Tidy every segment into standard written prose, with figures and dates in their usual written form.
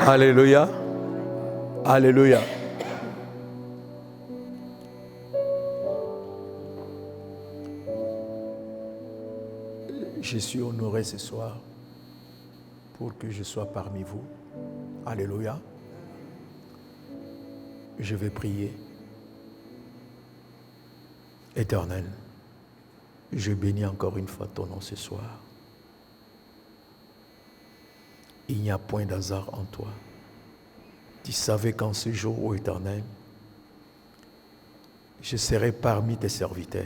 Alléluia. Alléluia. Je suis honoré ce soir pour que je sois parmi vous. Alléluia. Je vais prier. Éternel, je bénis encore une fois ton nom ce soir. Il n'y a point d'hasard en toi. Tu savais qu'en ce jour, ô Éternel, je serai parmi tes serviteurs.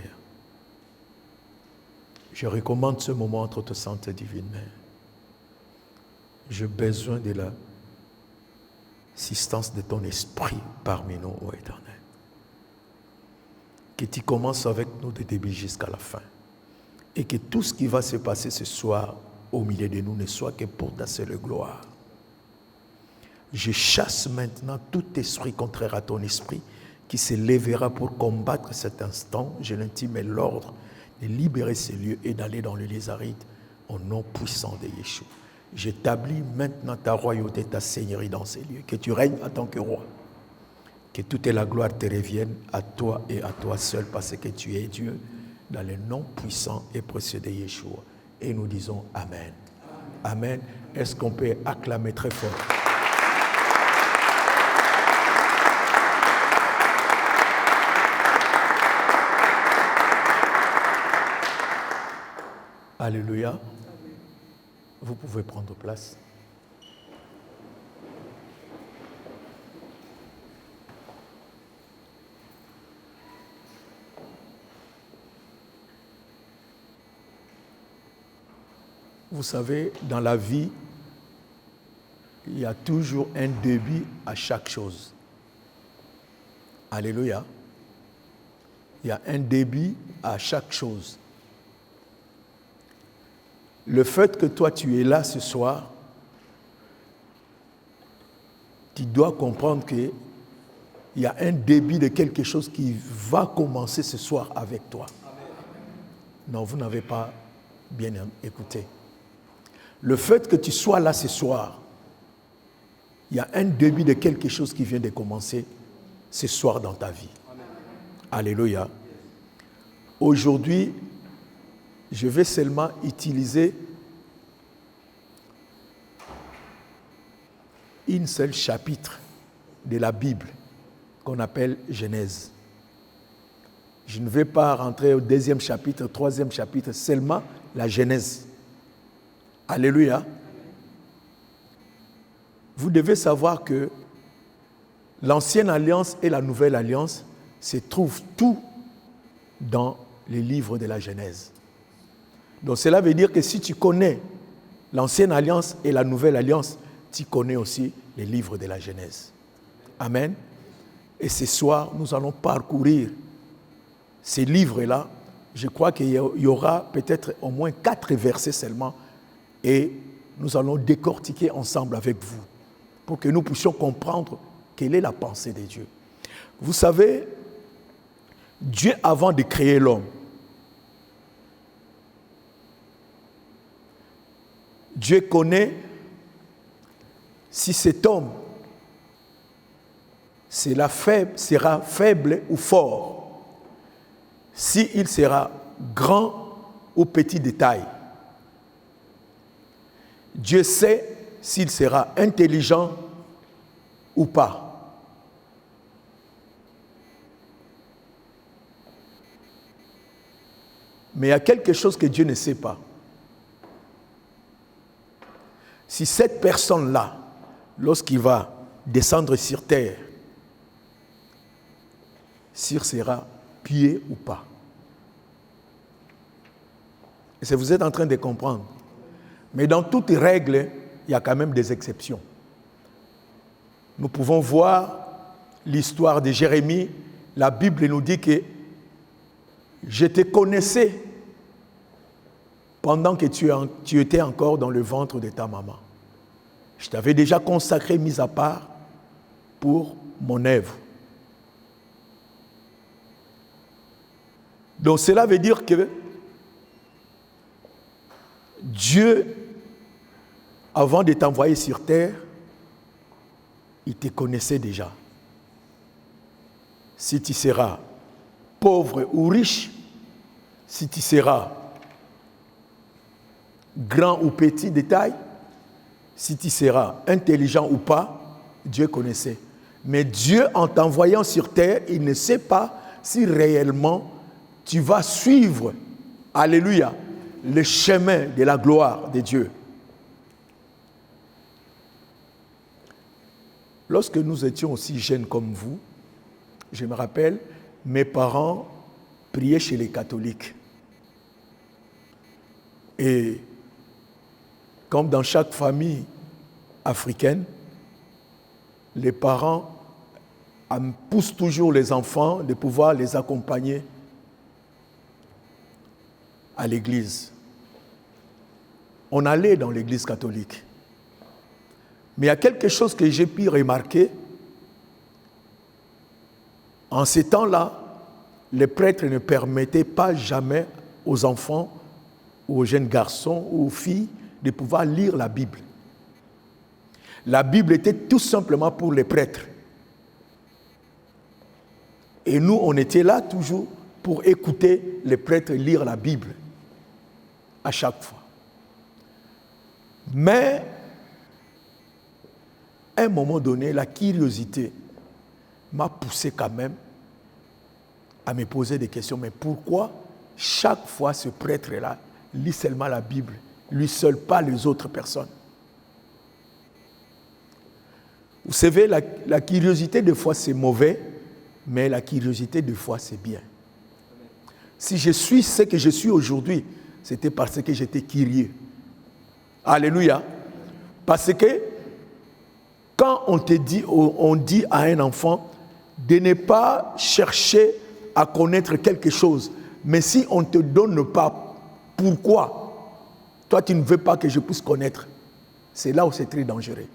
Je recommande ce moment entre tes saintes et divines mains. J'ai besoin de l'assistance de ton esprit parmi nous, ô Éternel. Que tu commences avec nous de début jusqu'à la fin. Et que tout ce qui va se passer ce soir au milieu de nous ne soit que pour ta seule gloire. Je chasse maintenant tout esprit contraire à ton esprit qui se lèvera pour combattre cet instant. Je l'intime l'ordre de libérer ces lieux et d'aller dans le lieux arides au nom puissant de Yeshua. J'établis maintenant ta royauté, ta seigneurie dans ces lieux. Que tu règnes en tant que roi. Que toute la gloire te revienne à toi et à toi seul parce que tu es Dieu dans le nom puissant et précieux de Yeshua. Et nous disons Amen. Amen. Est-ce qu'on peut acclamer très fort? Alléluia. Vous pouvez prendre place. Vous savez, dans la vie, il y a toujours un début à chaque chose. Alléluia. Il y a un début à chaque chose. Le fait que toi tu es là ce soir, tu dois comprendre qu'il y a un début de quelque chose qui va commencer ce soir avec toi. Non, vous n'avez pas bien écouté. Le fait que tu sois là ce soir, il y a un début de quelque chose qui vient de commencer ce soir dans ta vie. Alléluia. Aujourd'hui, je vais seulement utiliser une seule chapitre de la Bible qu'on appelle Genèse. Je ne vais pas rentrer au deuxième chapitre, au troisième chapitre, seulement la Genèse. Alléluia. Vous devez savoir que l'ancienne alliance et la nouvelle alliance se trouvent tout dans les livres de la Genèse. Donc cela veut dire que si tu connais l'ancienne alliance et la nouvelle alliance, tu connais aussi les livres de la Genèse. Amen. Et ce soir, nous allons parcourir ces livres-là. Je crois qu'il y aura peut-être au moins 4 versets seulement. Et nous allons décortiquer ensemble avec vous pour que nous puissions comprendre quelle est la pensée de Dieu. Vous savez, Dieu, avant de créer l'homme, Dieu connaît si cet homme sera faible ou fort, s'il sera grand ou petit de taille. Dieu sait s'il sera intelligent ou pas. Mais il y a quelque chose que Dieu ne sait pas. Si cette personne-là, lorsqu'il va descendre sur terre, s'il sera pieux ou pas. Et ça, vous êtes en train de comprendre. Mais dans toute règle, il y a quand même des exceptions. Nous pouvons voir l'histoire de Jérémie. La Bible nous dit que je te connaissais pendant que tu étais encore dans le ventre de ta maman. Je t'avais déjà consacré, mis à part, pour mon œuvre. Donc cela veut dire que Dieu, avant de t'envoyer sur terre, il te connaissait déjà. Si tu seras pauvre ou riche, si tu seras grand ou petit de taille, si tu seras intelligent ou pas, Dieu connaissait. Mais Dieu, en t'envoyant sur terre, il ne sait pas si réellement tu vas suivre, alléluia, le chemin de la gloire de Dieu. Lorsque nous étions aussi jeunes comme vous, je me rappelle, mes parents priaient chez les catholiques. Et comme dans chaque famille africaine, les parents poussent toujours les enfants de pouvoir les accompagner à l'église. On allait dans l'église catholique. Mais il y a quelque chose que j'ai pu remarquer. En ces temps-là, les prêtres ne permettaient pas jamais aux enfants, ou aux jeunes garçons ou aux filles de pouvoir lire la Bible. La Bible était tout simplement pour les prêtres. Et nous, on était là toujours pour écouter les prêtres lire la Bible à chaque fois. Mais, à un moment donné, la curiosité m'a poussé quand même à me poser des questions. Mais pourquoi chaque fois ce prêtre-là lit seulement la Bible, lui seul, pas les autres personnes? Vous savez, la curiosité, des fois, c'est mauvais, mais la curiosité, des fois, c'est bien. Si je suis ce que je suis aujourd'hui, c'était parce que j'étais curieux. Alléluia. Parce que quand on dit à un enfant de ne pas chercher à connaître quelque chose, mais si on ne te donne pas pourquoi, toi tu ne veux pas que je puisse connaître, c'est là où c'est très dangereux.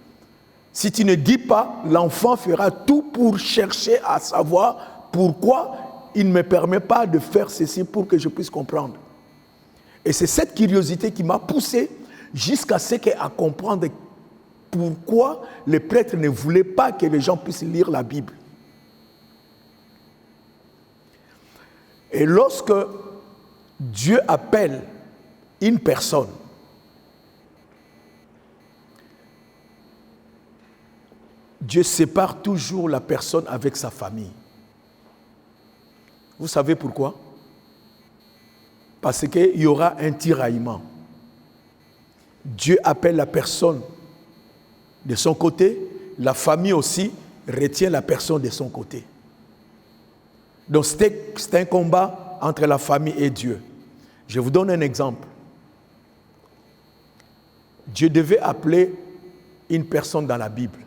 Si tu ne dis pas, l'enfant fera tout pour chercher à savoir pourquoi il ne me permet pas de faire ceci pour que je puisse comprendre. Et c'est cette curiosité qui m'a poussé jusqu'à ce qu'à comprendre pourquoi les prêtres ne voulaient pas que les gens puissent lire la Bible. Et lorsque Dieu appelle une personne, Dieu sépare toujours la personne avec sa famille. Vous savez pourquoi? Parce qu'il y aura un tiraillement. Dieu appelle la personne de son côté, la famille aussi retient la personne de son côté. Donc c'est un combat entre la famille et Dieu. Je vous donne un exemple. Dieu devait appeler une personne dans la Bible.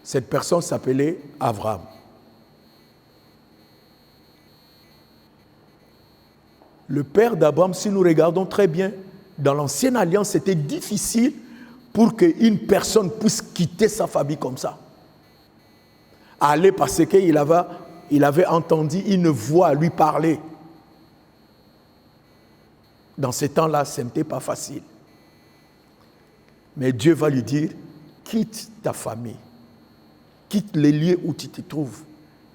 Cette personne s'appelait Abraham. Le père d'Abraham, si nous regardons très bien, dans l'ancienne alliance, c'était difficile pour qu'une personne puisse quitter sa famille comme ça. Aller parce qu'il avait entendu une voix lui parler. Dans ces temps-là, ce n'était pas facile. Mais Dieu va lui dire, quitte ta famille, quitte les lieux où tu te trouves,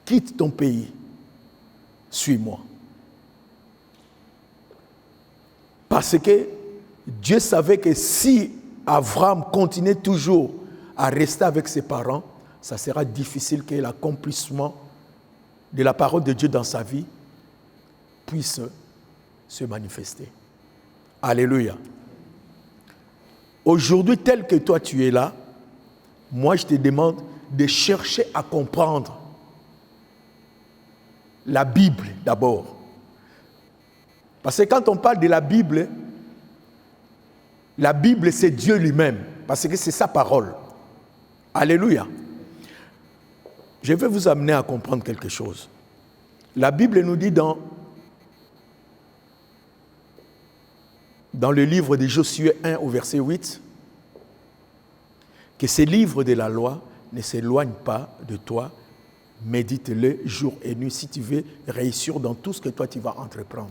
quitte ton pays, suis-moi. Parce que Dieu savait que si Abraham continuait toujours à rester avec ses parents, ça sera difficile que l'accomplissement de la parole de Dieu dans sa vie puisse se manifester. Alléluia. Aujourd'hui, tel que toi tu es là, moi je te demande de chercher à comprendre la Bible d'abord. Parce que quand on parle de la Bible c'est Dieu lui-même, parce que c'est sa parole. Alléluia. Je vais vous amener à comprendre quelque chose. La Bible nous dit dans le livre de Josué 1 au verset 8 que ces livres de la loi ne s'éloignent pas de toi, médite-le jour et nuit si tu veux réussir dans tout ce que toi tu vas entreprendre.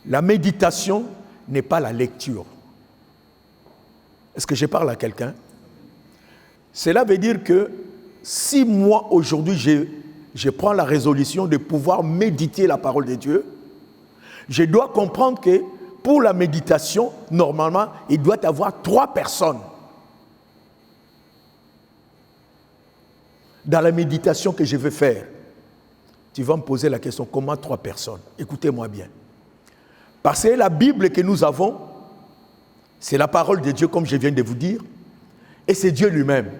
La méditation n'est pas la lecture. Est-ce que je parle à quelqu'un? Cela veut dire que si moi, aujourd'hui, je prends la résolution de pouvoir méditer la parole de Dieu, je dois comprendre que pour la méditation, normalement, il doit y avoir 3 personnes. Dans la méditation que je vais faire, tu vas me poser la question, comment 3 personnes? Écoutez-moi bien. Parce que la Bible que nous avons, c'est la parole de Dieu, comme je viens de vous dire, et c'est Dieu lui-même.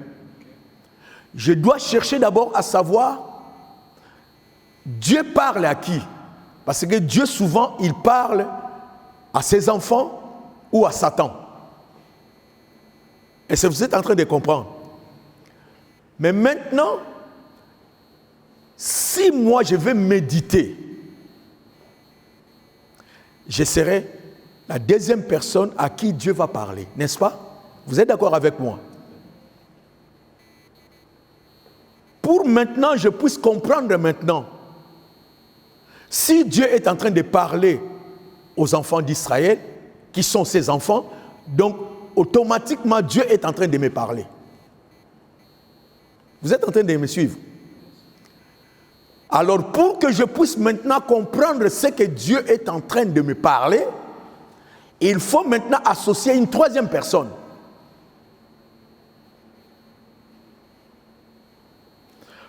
Je dois chercher d'abord à savoir, Dieu parle à qui? Parce que Dieu, souvent, il parle à ses enfants ou à Satan. Et ça, vous êtes en train de comprendre. Mais maintenant, si moi je vais méditer, je serai la deuxième personne à qui Dieu va parler, n'est-ce pas? Vous êtes d'accord avec moi? Pour maintenant, je puisse comprendre maintenant, si Dieu est en train de parler aux enfants d'Israël, qui sont ses enfants, donc automatiquement Dieu est en train de me parler. Vous êtes en train de me suivre? Alors pour que je puisse maintenant comprendre ce que Dieu est en train de me parler, il faut maintenant associer une 3e personne.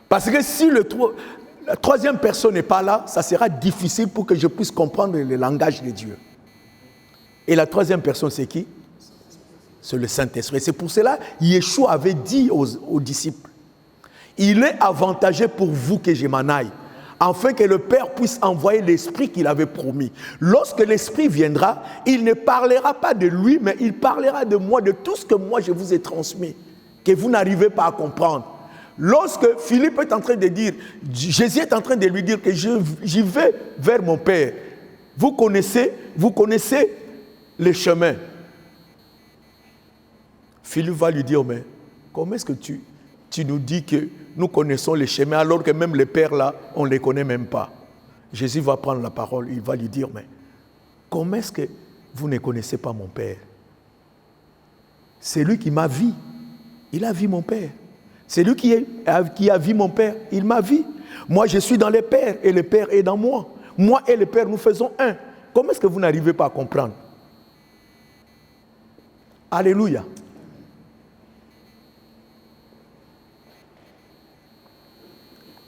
Parce que si la 3e personne n'est pas là, ça sera difficile pour que je puisse comprendre le langage de Dieu. Et la 3e personne, c'est qui? C'est le Saint-Esprit. C'est pour cela que Yeshua avait dit aux disciples, il est avantageux pour vous que je m'en aille, afin que le Père puisse envoyer l'Esprit qu'il avait promis. Lorsque l'Esprit viendra, il ne parlera pas de lui, mais il parlera de moi, de tout ce que moi je vous ai transmis, que vous n'arrivez pas à comprendre. Lorsque Philippe est en train de dire, Jésus est en train de lui dire que j'y vais vers mon Père. Vous connaissez les chemins. Philippe va lui dire, mais comment est-ce que tu nous dis que nous connaissons les chemins alors que même les pères là, on ne les connaît même pas? Jésus va prendre la parole, il va lui dire, mais comment est-ce que vous ne connaissez pas mon Père? C'est lui qui m'a vu. Il a vu mon Père. C'est lui qui a vu mon Père. Il m'a vu. Moi, je suis dans le Père et le Père est dans moi. Moi et le Père, nous faisons un. Comment est-ce que vous n'arrivez pas à comprendre? Alléluia.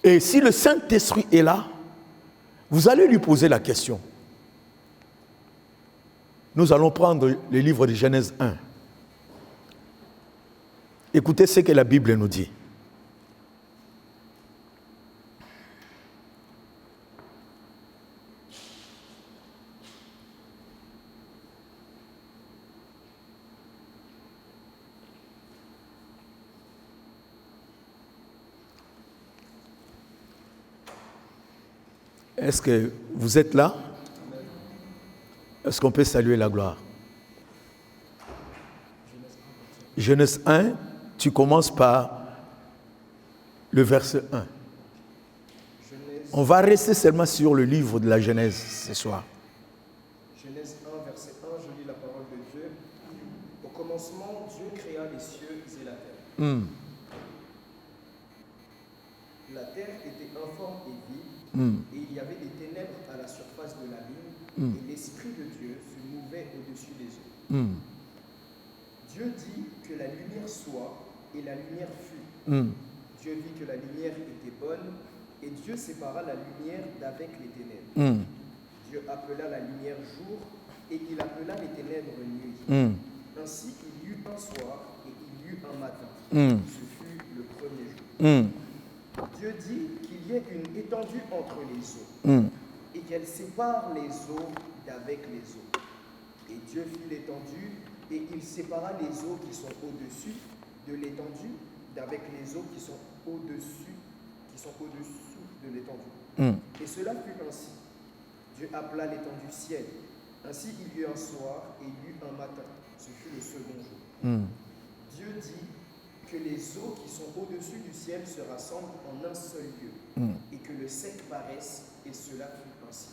Et si le Saint-Esprit est là, vous allez lui poser la question. Nous allons prendre le livre de Genèse 1. Écoutez ce que la Bible nous dit. Est-ce que vous êtes là? Est-ce qu'on peut saluer la gloire? Genèse 1, tu commences par le verset 1. On va rester seulement sur le livre de la Genèse ce soir. Genèse 1, verset 1, je lis la parole de Dieu. Au commencement, Dieu créa les cieux et la terre. La terre était informe et vide, et il y avait des ténèbres à la surface de l'abîme, et l'Esprit de Dieu se mouvait au-dessus des eaux. Dieu dit que la lumière soit, et la lumière fut. Dieu vit que la lumière était bonne, et Dieu sépara la lumière d'avec les ténèbres. Dieu appela la lumière jour, et il appela les ténèbres nuit. Ainsi il y eut un soir, et il y eut un matin. Ce fut le premier jour. Dieu dit qu'il y ait une étendue entre les eaux, et qu'elle sépare les eaux d'avec les eaux. Et Dieu fit l'étendue, et il sépara les eaux qui sont au-dessus de l'étendue d'avec les eaux qui sont au-dessus de l'étendue. Et cela fut ainsi. Dieu appela l'étendue ciel. Ainsi il y eut un soir et il y eut un matin. Ce fut le second jour. Dieu dit que les eaux qui sont au-dessus du ciel se rassemblent en un seul lieu, et que le sec paraisse, et cela fut ainsi.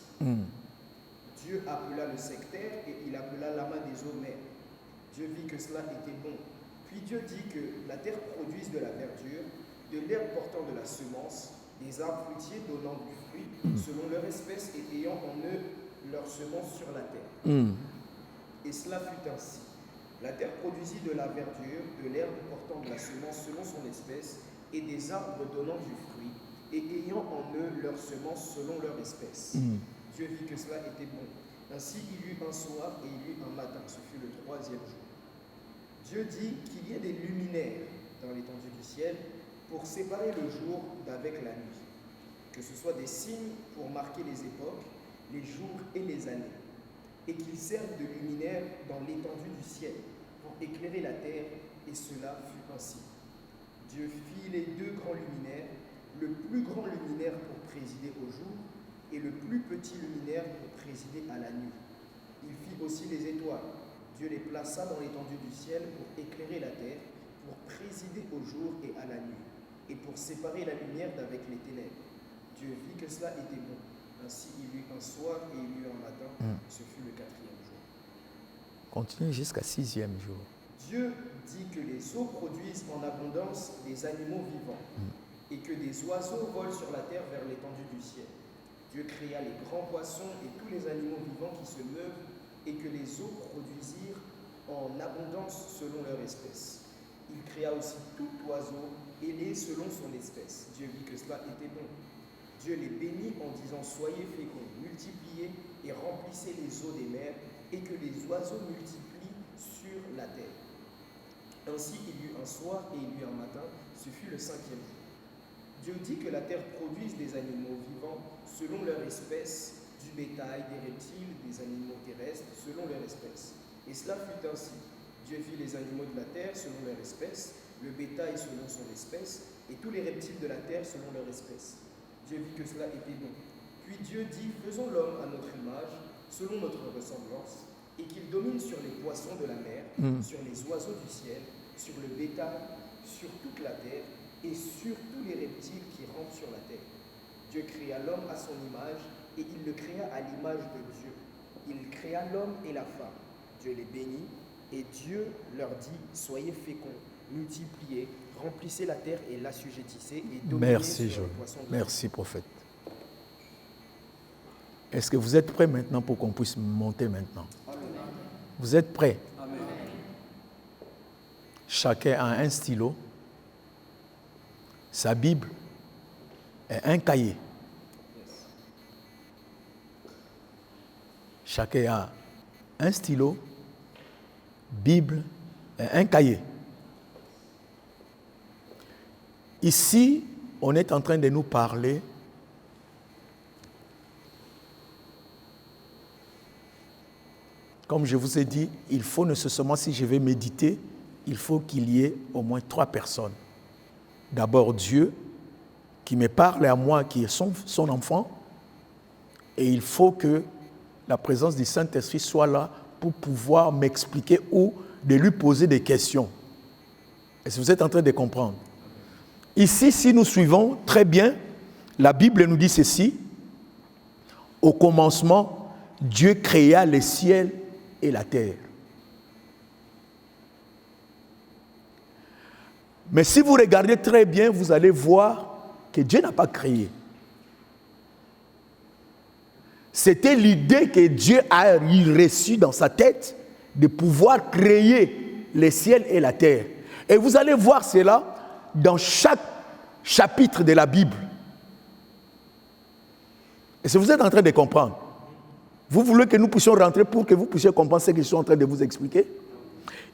Dieu appela le sec terre, et il appela l'amas des eaux mer. Dieu vit que cela était bon. Puis Dieu dit que la terre produise de la verdure, de l'herbe portant de la semence, des arbres fruitiers donnant du fruit, selon leur espèce et ayant en eux leur semence sur la terre. Et cela fut ainsi. La terre produisit de la verdure, de l'herbe portant de la semence selon son espèce, et des arbres donnant du fruit, et ayant en eux leur semence selon leur espèce. Dieu vit que cela était bon. Ainsi il y eut un soir et il y eut un matin. Ce fut le 3e jour. Dieu dit qu'il y ait des luminaires dans l'étendue du ciel pour séparer le jour d'avec la nuit, que ce soit des signes pour marquer les époques, les jours et les années, et qu'ils servent de luminaires dans l'étendue du ciel pour éclairer la terre, et cela fut ainsi. Dieu fit les 2 grands luminaires, le plus grand luminaire pour présider au jour, et le plus petit luminaire pour présider à la nuit. Il fit aussi les étoiles. Dieu les plaça dans l'étendue du ciel pour éclairer la terre, pour présider au jour et à la nuit, et pour séparer la lumière d'avec les ténèbres. Dieu vit que cela était bon. Ainsi il y eut un soir et il y eut un matin. Ce fut le 4e jour. Continue jusqu'à 6e jour. Dieu dit que les eaux produisent en abondance des animaux vivants, et que des oiseaux volent sur la terre vers l'étendue du ciel. Dieu créa les grands poissons et tous les animaux vivants qui se meuvent, et que les eaux produisirent en abondance selon leur espèce. Il créa aussi tout oiseau ailé selon son espèce. Dieu vit que cela était bon. Dieu les bénit en disant « Soyez féconds, multipliez et remplissez les eaux des mers, et que les oiseaux multiplient sur la terre. » Ainsi il y eut un soir et il y eut un matin. Ce fut le 5e jour. Dieu dit que la terre produise des animaux vivants selon leur espèce, du bétail, des reptiles, des animaux terrestres selon leur espèce. Et cela fut ainsi. Dieu fit les animaux de la terre selon leur espèce, le bétail selon son espèce, et tous les reptiles de la terre selon leur espèce. Dieu vit que cela était bon. Puis Dieu dit, faisons l'homme à notre image, selon notre ressemblance, et qu'il domine sur les poissons de la mer, sur les oiseaux du ciel, sur le bétail, sur toute la terre, et sur tous les reptiles qui rampent sur la terre. Dieu créa l'homme à son image, et il le créa à l'image de Dieu. Il créa l'homme et la femme. Dieu les bénit, et Dieu leur dit, soyez féconds, multipliez, remplissez la terre et l'assujettissez, et dominez sur les poissons de la mer. Merci, prophète. Est-ce que vous êtes prêts maintenant pour qu'on puisse monter maintenant? Amen. Vous êtes prêts? Amen. Chacun a un stylo, sa Bible et un cahier. Chacun a un stylo, Bible et un cahier. Ici, on est en train de nous parler comme je vous ai dit, il faut nécessairement, si je vais méditer, il faut qu'il y ait au moins 3 personnes. D'abord Dieu, qui me parle à moi, qui est son enfant, et il faut que la présence du Saint-Esprit soit là pour pouvoir m'expliquer ou de lui poser des questions. Est-ce que vous êtes en train de comprendre? Ici, si nous suivons très bien, la Bible nous dit ceci: au commencement, Dieu créa les ciels et la terre. Mais si vous regardez très bien, vous allez voir que Dieu n'a pas créé. C'était l'idée que Dieu a reçue dans sa tête de pouvoir créer les ciels et la terre. Et vous allez voir cela dans chaque chapitre de la Bible. Et si vous êtes en train de comprendre, vous voulez que nous puissions rentrer pour que vous puissiez comprendre ce que je suis en train de vous expliquer?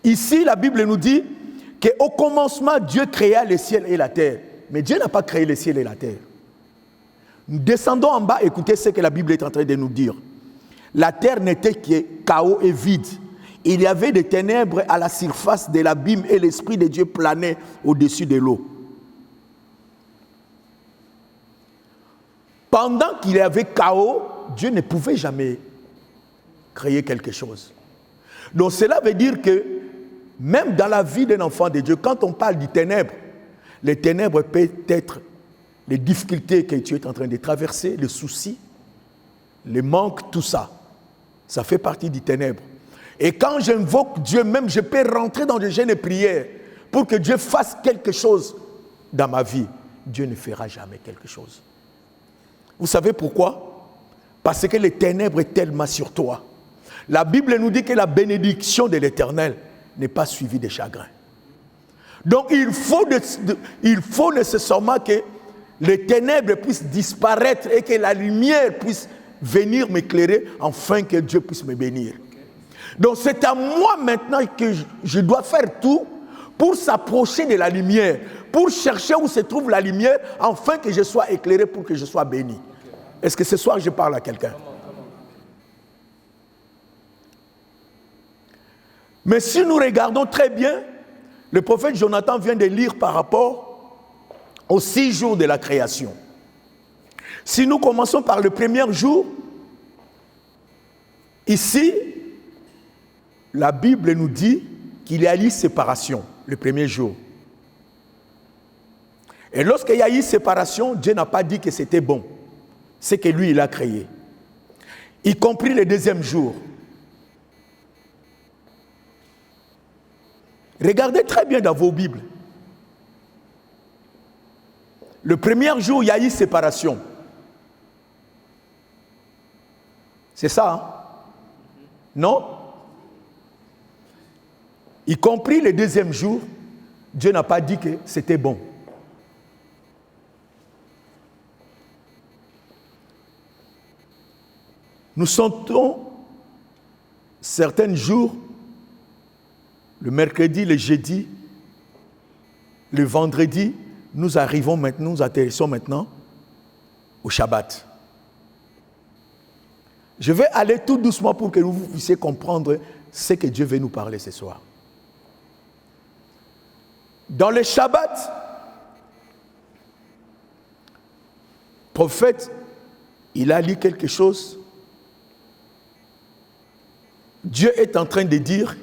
Ici, la Bible nous dit qu'au commencement, Dieu créa les ciels et la terre. Mais Dieu n'a pas créé les ciels et la terre. Nous descendons en bas, écoutez ce que la Bible est en train de nous dire. La terre n'était que chaos et vide. Il y avait des ténèbres à la surface de l'abîme et l'Esprit de Dieu planait au-dessus de l'eau. Pendant qu'il y avait chaos, Dieu ne pouvait jamais créer quelque chose. Donc cela veut dire que même dans la vie d'un enfant de Dieu, quand on parle du ténèbre, les ténèbres peuvent être les difficultés que tu es en train de traverser, les soucis, les manques, tout ça. Ça fait partie du ténèbre. Et quand j'invoque Dieu, même je peux rentrer dans des jeûnes et prières pour que Dieu fasse quelque chose dans ma vie. Dieu ne fera jamais quelque chose. Vous savez pourquoi? Parce que les ténèbres est tellement sur toi. La Bible nous dit que la bénédiction de l'Éternel n'est pas suivie de chagrin. Donc il faut nécessairement que les ténèbres puissent disparaître et que la lumière puisse venir m'éclairer afin que Dieu puisse me bénir. Donc c'est à moi maintenant que je dois faire tout pour s'approcher de la lumière, pour chercher où se trouve la lumière, afin que je sois éclairé, pour que je sois béni. Est-ce que ce soir je parle à quelqu'un? Mais si nous regardons très bien, le prophète Jonathan vient de lire par rapport aux 6 jours de la création. Si nous commençons par le premier jour, ici, la Bible nous dit qu'il y a eu séparation le premier jour. Et lorsqu'il y a eu séparation, Dieu n'a pas dit que c'était bon. C'est que lui, il a créé. Y compris le deuxième jour. Regardez très bien dans vos Bibles. Le premier jour, il y a eu séparation. C'est ça, hein? Non? Y compris le deuxième jour, Dieu n'a pas dit que c'était bon. Nous sentons certains jours, le mercredi, le jeudi, le vendredi, nous arrivons maintenant, nous atterrissons maintenant au Shabbat. Je vais aller tout doucement pour que vous puissiez comprendre ce que Dieu veut nous parler ce soir. Dans le Shabbat, le prophète, il a lu quelque chose. Dieu est en train de dire,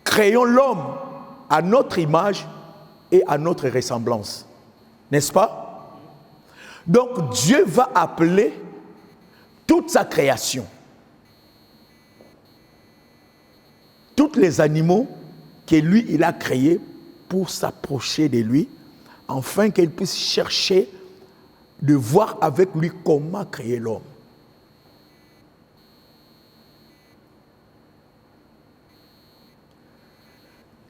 créons l'homme à notre image et à notre ressemblance. N'est-ce pas? Donc Dieu va appeler toute sa création, tous les animaux que lui, il a créés pour s'approcher de lui, afin qu'il puisse chercher de voir avec lui comment créer l'homme.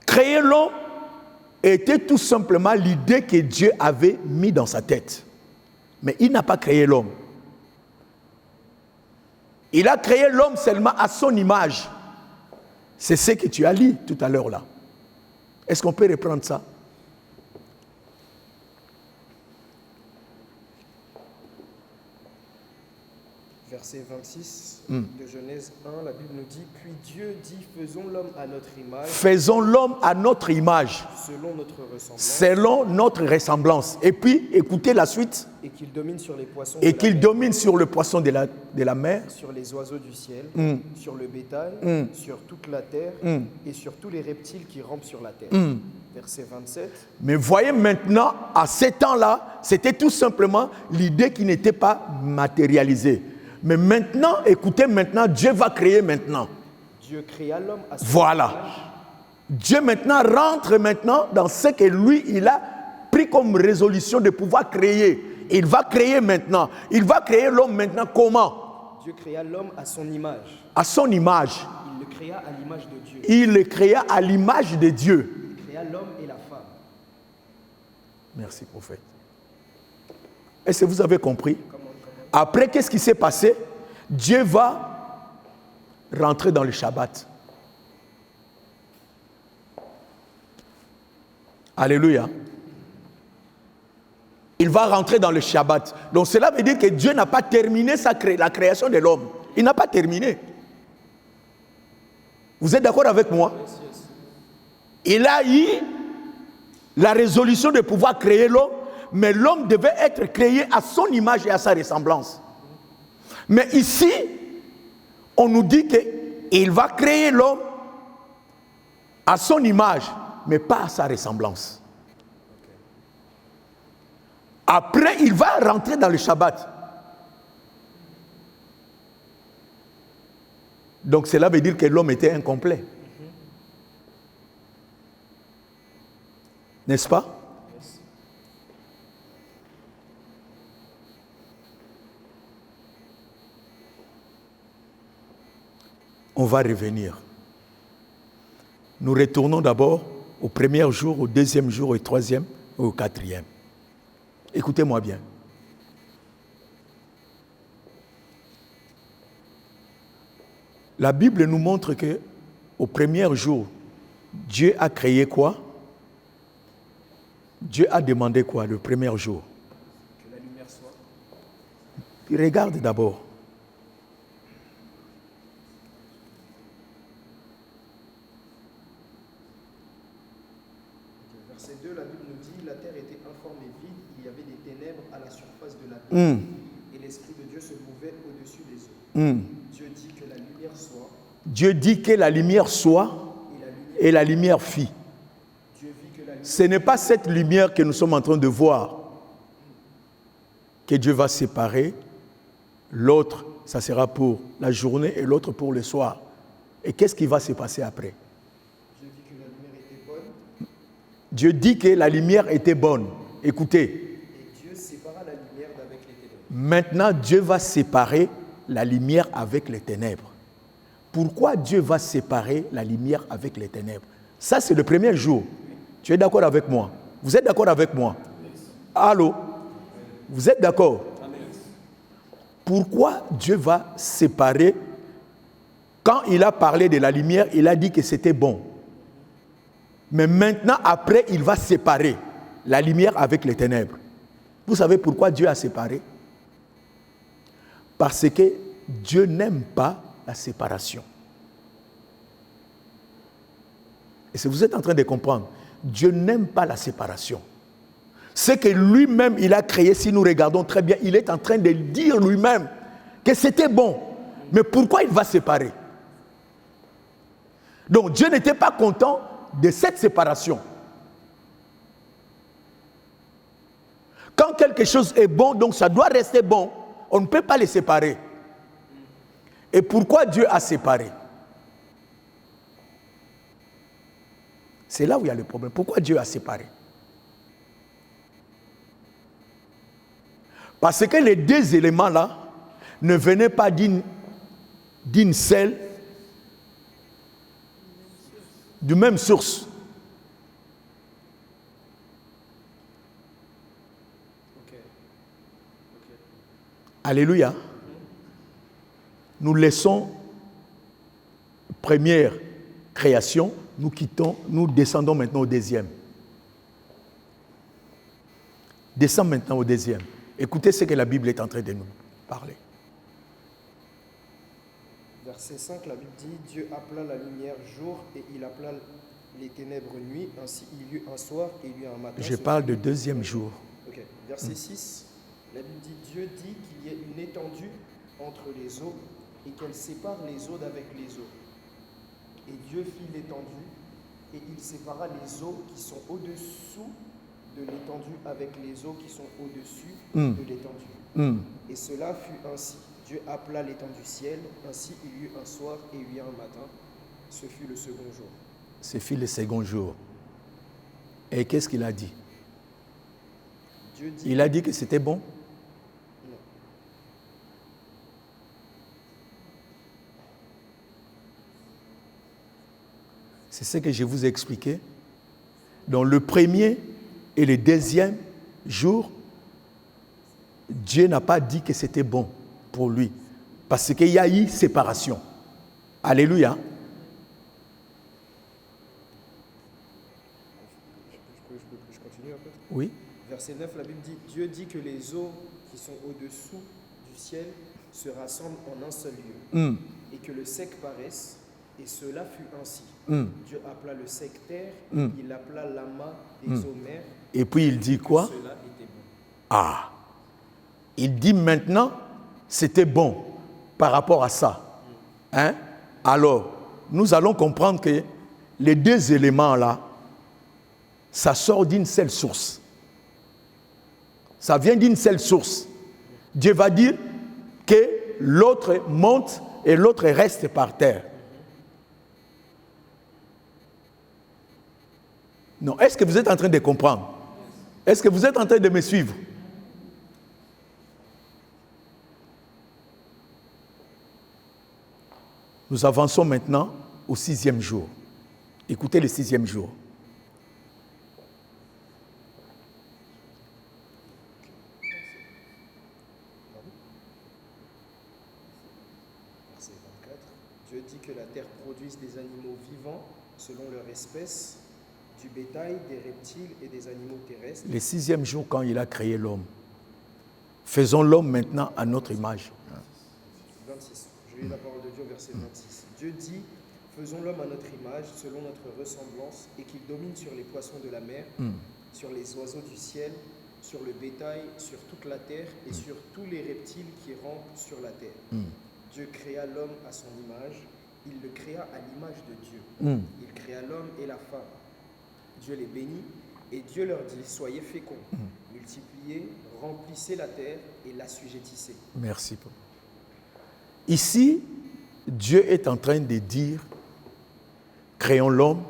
Créer l'homme était tout simplement l'idée que Dieu avait mis dans sa tête. Mais il n'a pas créé l'homme. Il a créé l'homme seulement à son image. C'est ce que tu as lu tout à l'heure là. Est-ce qu'on peut reprendre ça? Verset 26 de Genèse 1, la Bible nous dit, puis Dieu dit, faisons l'homme à notre image. Faisons l'homme à notre image. Selon notre ressemblance. Selon notre ressemblance. Et puis, écoutez la suite. Et qu'il domine sur les poissons. Et qu'il domine sur le poisson de la mer. Sur les oiseaux du ciel. Sur le bétail. Sur toute la terre. Et sur tous les reptiles qui rampent sur la terre. Verset 27. Mais voyez maintenant, à ce temps-là, c'était tout simplement l'idée qui n'était pas matérialisée. Mais maintenant, écoutez maintenant, Dieu va créer maintenant. Dieu créa l'homme à son Voilà. image. Dieu maintenant rentre maintenant dans ce que lui, il a pris comme résolution de pouvoir créer. Il va créer maintenant. Il va créer l'homme maintenant comment? Dieu créa l'homme à son image. À son image. Il le créa à l'image de Dieu. Il le créa à l'image de Dieu. Il créa l'homme et la femme. Merci, prophète. Est-ce que vous avez compris? Après, qu'est-ce qui s'est passé? Dieu va rentrer dans le Shabbat. Alléluia. Il va rentrer dans le Shabbat. Donc cela veut dire que Dieu n'a pas terminé la création de l'homme. Il n'a pas terminé. Vous êtes d'accord avec moi? Il a eu la résolution de pouvoir créer l'homme, mais l'homme devait être créé à son image et à sa ressemblance. Mais ici, on nous dit qu'il va créer l'homme à son image, mais pas à sa ressemblance. Après, il va rentrer dans le Shabbat. Donc cela veut dire que l'homme était incomplet. N'est-ce pas? On va revenir. Nous retournons d'abord au premier jour, au deuxième jour, au troisième et au quatrième. Écoutez-moi bien. La Bible nous montre que au premier jour, Dieu a créé quoi? Dieu a demandé quoi le premier jour? Que la lumière soit. Puis regarde d'abord. Verset 2, la Bible nous dit, la terre était informe et vide, il y avait des ténèbres à la surface de la terre, et l'Esprit de Dieu se mouvait au-dessus des eaux. Dieu dit que la lumière soit, Dieu dit que la lumière soit et la lumière fit. Dieu vit que la lumière. Ce n'est pas cette lumière que nous sommes en train de voir que Dieu va séparer. L'autre, ça sera pour la journée et l'autre pour le soir. Et qu'est-ce qui va se passer après? Dieu vit que la lumière était bonne. Dieu dit que la lumière était bonne. Écoutez. Et Dieu sépara la lumière d'avec les ténèbres. Maintenant, Dieu va séparer la lumière avec les ténèbres. Pourquoi Dieu va séparer la lumière avec les ténèbres? Ça, c'est le premier jour. Tu es d'accord avec moi? Vous êtes d'accord avec moi? Allô? Vous êtes d'accord? Pourquoi Dieu va séparer? Quand il a parlé de la lumière, il a dit que c'était bon. Mais maintenant, après, il va séparer la lumière avec les ténèbres. Vous savez pourquoi Dieu a séparé? Parce que Dieu n'aime pas la séparation. Et si vous êtes en train de comprendre, Dieu n'aime pas la séparation. Ce que lui-même il a créé, si nous regardons très bien, il est en train de dire lui-même que c'était bon. Mais pourquoi il va séparer? Donc Dieu n'était pas content de cette séparation. Quand quelque chose est bon, donc ça doit rester bon, on ne peut pas les séparer. Et pourquoi Dieu a séparé? C'est là où il y a le problème. Pourquoi Dieu a séparé? Parce que les deux éléments-là ne venaient pas d'une seule, du même source. Alléluia. Nous laissons première création, nous quittons, nous descendons maintenant au deuxième. Descends maintenant au deuxième. Écoutez ce que la Bible est en train de nous parler. Verset 5, la Bible dit, Dieu appela la lumière jour et il appela les ténèbres nuit. Ainsi il y eut un soir et il y eut un matin. Je parle de deuxième jour. Okay. Verset 6, la Bible dit, Dieu dit qu'il y ait une étendue entre les eaux et qu'elle sépare les eaux d'avec les eaux. Et Dieu fit l'étendue et il sépara les eaux qui sont au-dessous de l'étendue avec les eaux qui sont au-dessus de l'étendue. Et cela fut ainsi. Dieu appela l'étendue ciel, ainsi il y eut un soir et il y eut un matin. Ce fut le second jour. Ce fut le second jour. Et qu'est-ce qu'il a dit? Dieu dit, il a dit que c'était bon? non. C'est ce que je vous ai expliqué. Dans le premier et le deuxième jour, Dieu n'a pas dit que c'était bon pour lui. Parce qu'il y a eu séparation. Alléluia. Je continue un peu? Oui. Verset 9, la Bible dit, Dieu dit que les eaux qui sont au-dessous du ciel se rassemblent en un seul lieu. Et que le sec paraisse, et cela fut ainsi. Dieu appela le sec terre, il appela l'amas des eaux mers. Et puis il dit quoi? Cela était bon. Ah. Il dit maintenant, c'était bon par rapport à ça. Hein? Alors, nous allons comprendre que les deux éléments-là, ça sort d'une seule source. Ça vient d'une seule source. Dieu va dire que l'autre monte et l'autre reste par terre. Non, est-ce que vous êtes en train de comprendre? Est-ce que vous êtes en train de me suivre? Nous avançons maintenant au 6e jour. Écoutez le 6e jour. Verset 24. Dieu dit que la terre produise des animaux vivants selon leur espèce, du bétail, des reptiles et des animaux terrestres. Le 6e jour, quand il a créé l'homme. Faisons l'homme maintenant à notre image. 26. Je lis la parole de Dieu au verset 26. Dieu dit, faisons l'homme à notre image, selon notre ressemblance, et qu'il domine sur les poissons de la mer, sur les oiseaux du ciel, sur le bétail, sur toute la terre et sur tous les reptiles qui rampent sur la terre. Dieu créa l'homme à son image, il le créa à l'image de Dieu. Il créa l'homme et la femme. Dieu les bénit et Dieu leur dit, soyez féconds, multipliez, remplissez la terre et l'assujettissez. Merci, papa. Ici, Dieu est en train de dire, créons l'homme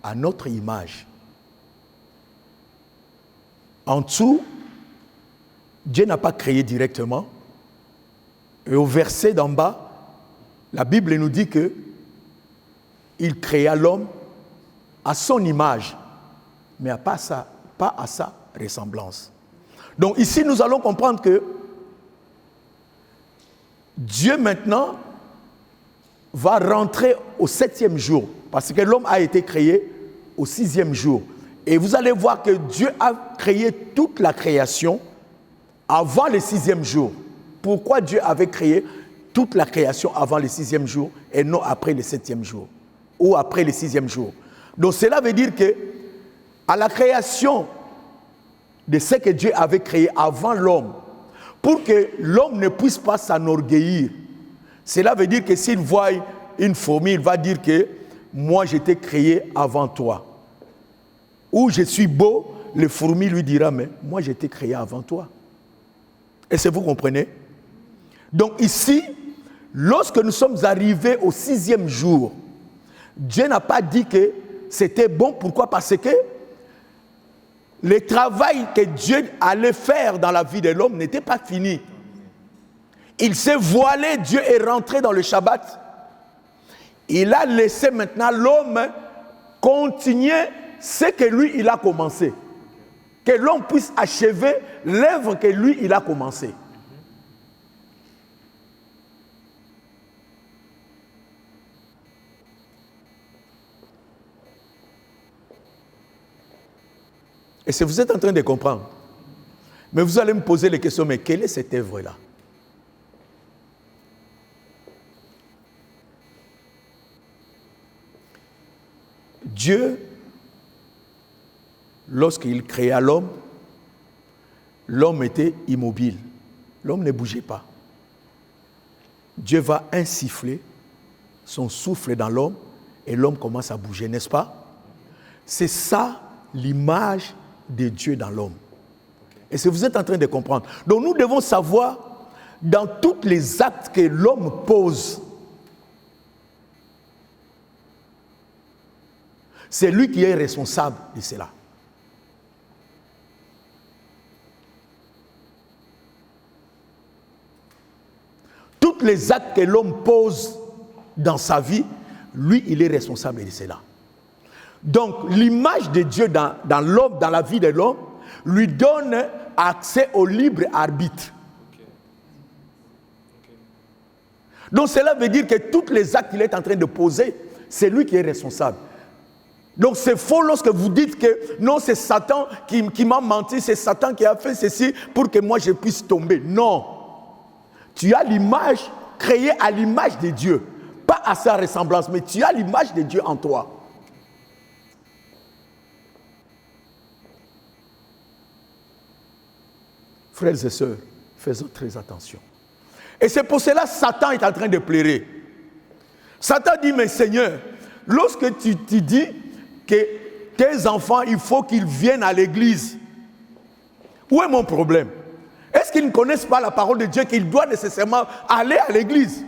à notre image. En dessous, Dieu n'a pas créé directement. Et au verset d'en bas, la Bible nous dit que il créa l'homme à son image, mais pas à sa ressemblance. Donc ici, nous allons comprendre que Dieu maintenant va rentrer au 7e jour, parce que l'homme a été créé au 6e jour. Et vous allez voir que Dieu a créé toute la création avant le 6e jour. Pourquoi Dieu avait créé toute la création avant le 6e jour et non après le 7e jour ou après le 6e jour? Donc cela veut dire que à la création de ce que Dieu avait créé avant l'homme, pour que l'homme ne puisse pas s'enorgueillir, cela veut dire que s'il voit une fourmi, il va dire que moi j'étais créé avant toi. Ou je suis beau, le fourmi lui dira, mais moi j'étais créé avant toi. Est-ce que vous comprenez? Donc ici, lorsque nous sommes arrivés au 6e jour, Dieu n'a pas dit que c'était bon. Pourquoi? Parce que le travail que Dieu allait faire dans la vie de l'homme n'était pas fini. Il s'est voilé, Dieu est rentré dans le Shabbat. Il a laissé maintenant l'homme continuer ce que lui, il a commencé. Que l'homme puisse achever l'œuvre que lui, il a commencé. Et si vous êtes en train de comprendre, mais vous allez me poser les questions, mais quelle est cette œuvre-là? Dieu, lorsqu'il créa l'homme, l'homme était immobile. L'homme ne bougeait pas. Dieu va insuffler son souffle dans l'homme et l'homme commence à bouger, n'est-ce pas? C'est ça l'image de Dieu dans l'homme. Et si vous êtes en train de comprendre. Donc nous devons savoir, dans tous les actes que l'homme pose, c'est lui qui est responsable de cela. Tous les actes que l'homme pose dans sa vie, lui, il est responsable de cela. Donc, l'image de Dieu dans l'homme, dans la vie de l'homme, lui donne accès au libre arbitre. Donc, cela veut dire que tous les actes qu'il est en train de poser, c'est lui qui est responsable. Donc, c'est faux lorsque vous dites que non, c'est Satan qui m'a menti, c'est Satan qui a fait ceci pour que moi je puisse tomber. Non. Tu as l'image créée à l'image de Dieu. Pas à sa ressemblance, mais tu as l'image de Dieu en toi. Frères et sœurs, faisons très attention. Et c'est pour cela que Satan est en train de pleurer. Satan dit, mais Seigneur, lorsque tu dis que tes enfants, il faut qu'ils viennent à l'église, où est mon problème? Est-ce qu'ils ne connaissent pas la parole de Dieu qu'ils doivent nécessairement aller à l'église?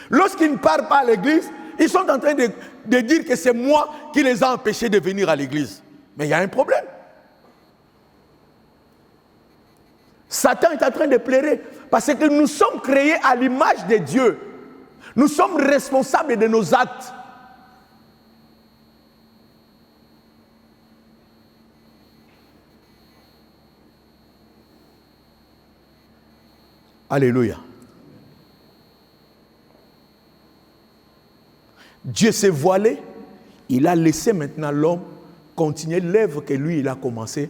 Lorsqu'ils ne partent pas à l'église, ils sont en train de dire que c'est moi qui les ai empêchés de venir à l'église. Mais il y a un problème. Satan est en train de pleurer parce que nous sommes créés à l'image de Dieu. Nous sommes responsables de nos actes. Alléluia. Dieu s'est voilé. Il a laissé maintenant l'homme continuer l'œuvre que lui, il a commencé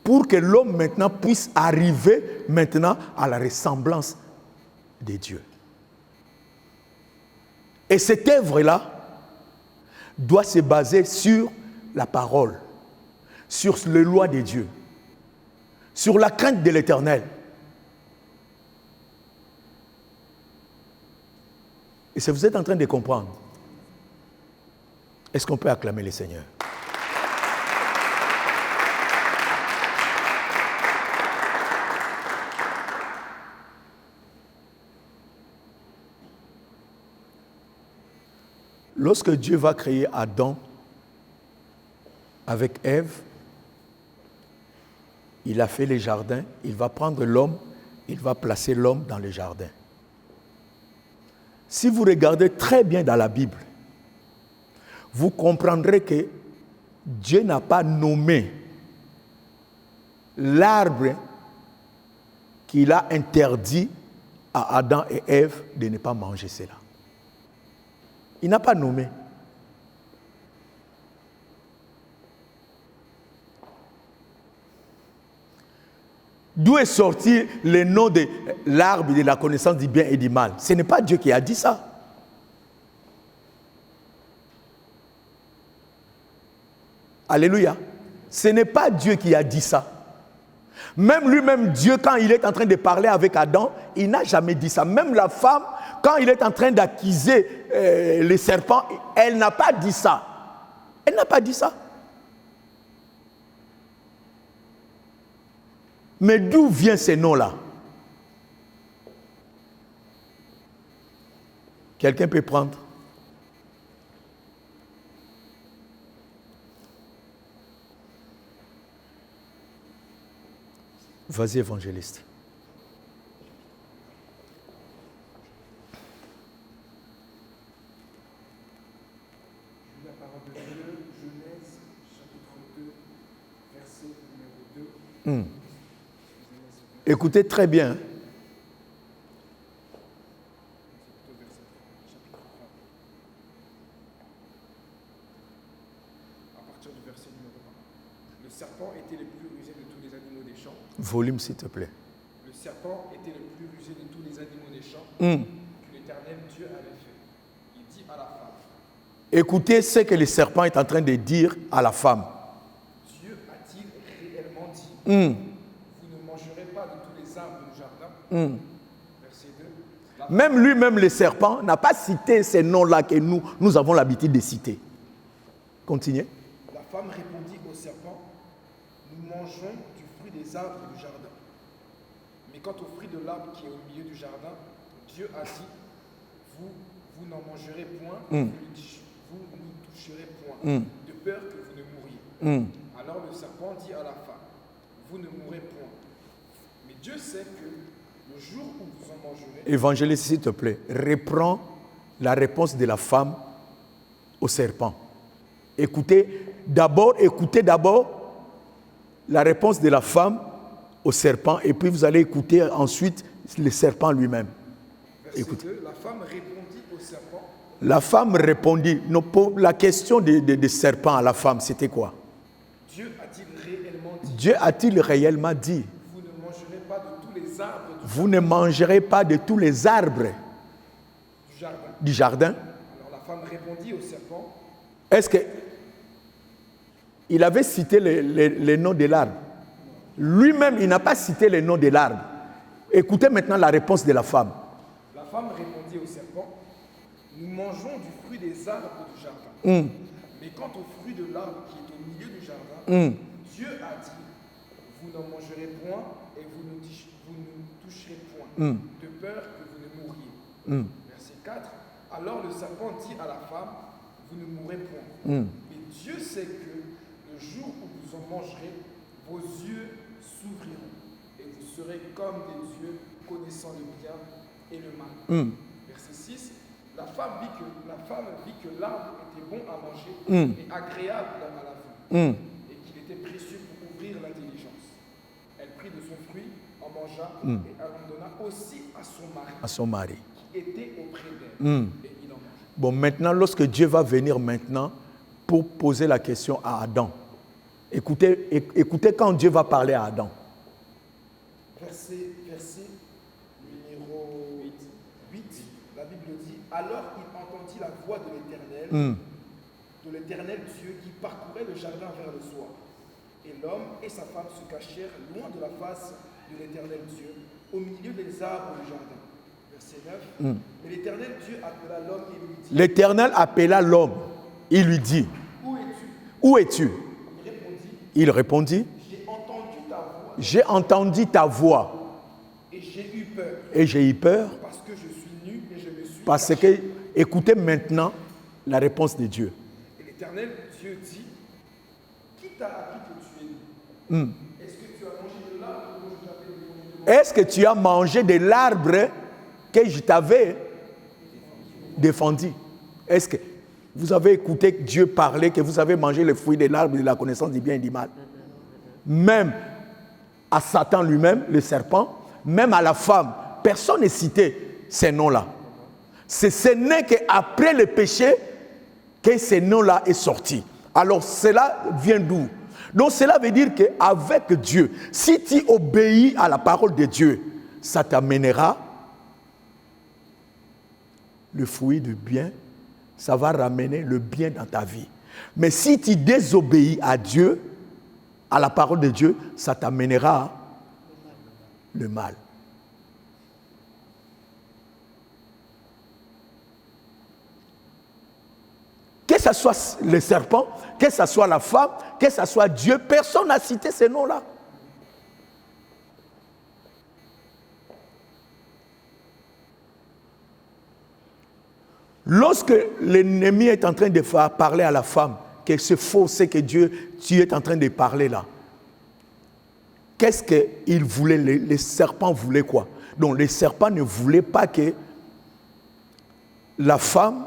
pour que l'homme maintenant puisse arriver maintenant à la ressemblance de Dieu. Et cette œuvre-là doit se baser sur la parole, sur les lois de Dieu, sur la crainte de l'Éternel. Et si vous êtes en train de comprendre, est-ce qu'on peut acclamer le Seigneur? Lorsque Dieu va créer Adam avec Ève, il a fait les jardins, il va prendre l'homme, il va placer l'homme dans les jardins. Si vous regardez très bien dans la Bible, vous comprendrez que Dieu n'a pas nommé l'arbre qu'il a interdit à Adam et Ève de ne pas manger cela. Il n'a pas nommé. D'où est sorti le nom de l'arbre de la connaissance du bien et du mal? Ce n'est pas Dieu qui a dit ça. Alléluia. Ce n'est pas Dieu qui a dit ça. Même lui-même, Dieu, quand il est en train de parler avec Adam, il n'a jamais dit ça. Même la femme, quand il est en train d'accuser les serpents, elle n'a pas dit ça. Elle n'a pas dit ça. Mais d'où viennent ces noms-là? Quelqu'un peut prendre? Vas-y, évangéliste. La parole de Dieu, Genèse, chapitre 2, verset numéro 2. Écoutez très bien. À partir du verset numéro 1. Le serpent était le plus rusé de tous les animaux des champs. Volume, s'il te plaît. Le serpent était le plus rusé de tous les animaux des champs que l'Éternel Dieu avait fait. Il dit à la femme. Écoutez ce que le serpent est en train de dire à la femme. Dieu a-t-il réellement dit, vous ne mangerez pas de tous les arbres du jardin? Verset 2. Même lui-même, le serpent, n'a pas cité ces noms-là que nous avons l'habitude de citer. Continuez. La femme répondit au serpent, nous mangeons du fruit des arbres du jardin. Mais quant au fruit de l'arbre qui est au milieu du jardin, Dieu a dit, vous n'en mangerez point, vous n'y toucherez point, de peur que vous ne mouriez. Alors le serpent dit à la femme, vous ne mourrez point. Mais Dieu sait que le jour où vous en mangerez... Évangéliste, s'il te plaît, reprends la réponse de la femme au serpent. Écoutez d'abord la réponse de la femme au serpent et puis vous allez écouter ensuite le serpent lui-même. Verset 2, la femme répondit au serpent. La femme répondit. La question de serpent à la femme, c'était quoi? Dieu a-t-il réellement dit? Dieu a-t-il réellement dit? Vous ne mangerez pas de tous les arbres Vous ne mangerez pas de tous les arbres du jardin. Alors la femme répondit au serpent. Est-ce que il avait cité les noms de l'arbre? Lui-même, il n'a pas cité les noms de l'arbre. Écoutez maintenant la réponse de la femme. La femme répondit au serpent, nous mangeons du fruit des arbres du jardin. Mais quant au fruit de l'arbre qui est au milieu du jardin, Dieu a dit, vous n'en mangerez point et vous ne toucherez point, de peur que vous ne mouriez. Verset 4, Alors le serpent dit à la femme, vous ne mourrez point. Mais Dieu sait que le jour où vous en mangerez, vos yeux s'ouvriront et vous serez comme des dieux connaissant le bien et le mal. Verset 6, la femme vit que l'arbre était bon à manger et agréable à la vue et qu'il était précieux pour ouvrir l'intelligence. Elle prit de son fruit, en mangea et elle en donna aussi à son mari. Qui était auprès d'elle et il en mangea. Bon, maintenant, lorsque Dieu va venir maintenant pour poser la question à Adam, écoutez quand Dieu va parler à Adam. Verset numéro 8, la Bible dit, alors il entendit la voix de l'Éternel Dieu qui parcourait le jardin vers le soir. Et l'homme et sa femme se cachèrent loin de la face de l'Éternel Dieu, au milieu des arbres du jardin. Verset 9. Mais l'Éternel Dieu appela l'homme et lui dit. L'Éternel appela l'homme. Il lui dit. Où es-tu? Il répondit. J'ai entendu ta voix. Et j'ai eu peur. Et j'ai eu peur. Parce que je suis nu et je me suis parce caché. que, écoutez maintenant la réponse de Dieu. Et l'Éternel Dieu dit, qui t'a appris que tu es nu? Est-ce que tu as mangé de l'arbre dont je t'avais demandé? Est-ce que tu as mangé de l'arbre que je t'avais défendu? Est-ce que vous avez écouté Dieu parler que vous avez mangé le fruit de l'arbre de la connaissance du bien et du mal? Même à Satan lui-même, le serpent, même à la femme, personne n'est cité ces noms-là. Ce n'est qu'après le péché que ces noms-là est sorti. Alors cela vient d'où? Donc cela veut dire qu'avec Dieu, si tu obéis à la parole de Dieu, ça t'amènera le fruit du bien, ça va ramener le bien dans ta vie. Mais si tu désobéis à Dieu, à la parole de Dieu, ça t'amènera le mal. Que ce soit le serpent, que ce soit la femme, que ce soit Dieu, personne n'a cité ces noms-là. Lorsque l'ennemi est en train de faire parler à la femme, que c'est faux, c'est que Dieu, tu es en train de parler là. Qu'est-ce qu'il voulait? Les serpents voulaient quoi? Donc les serpents ne voulaient pas que la femme,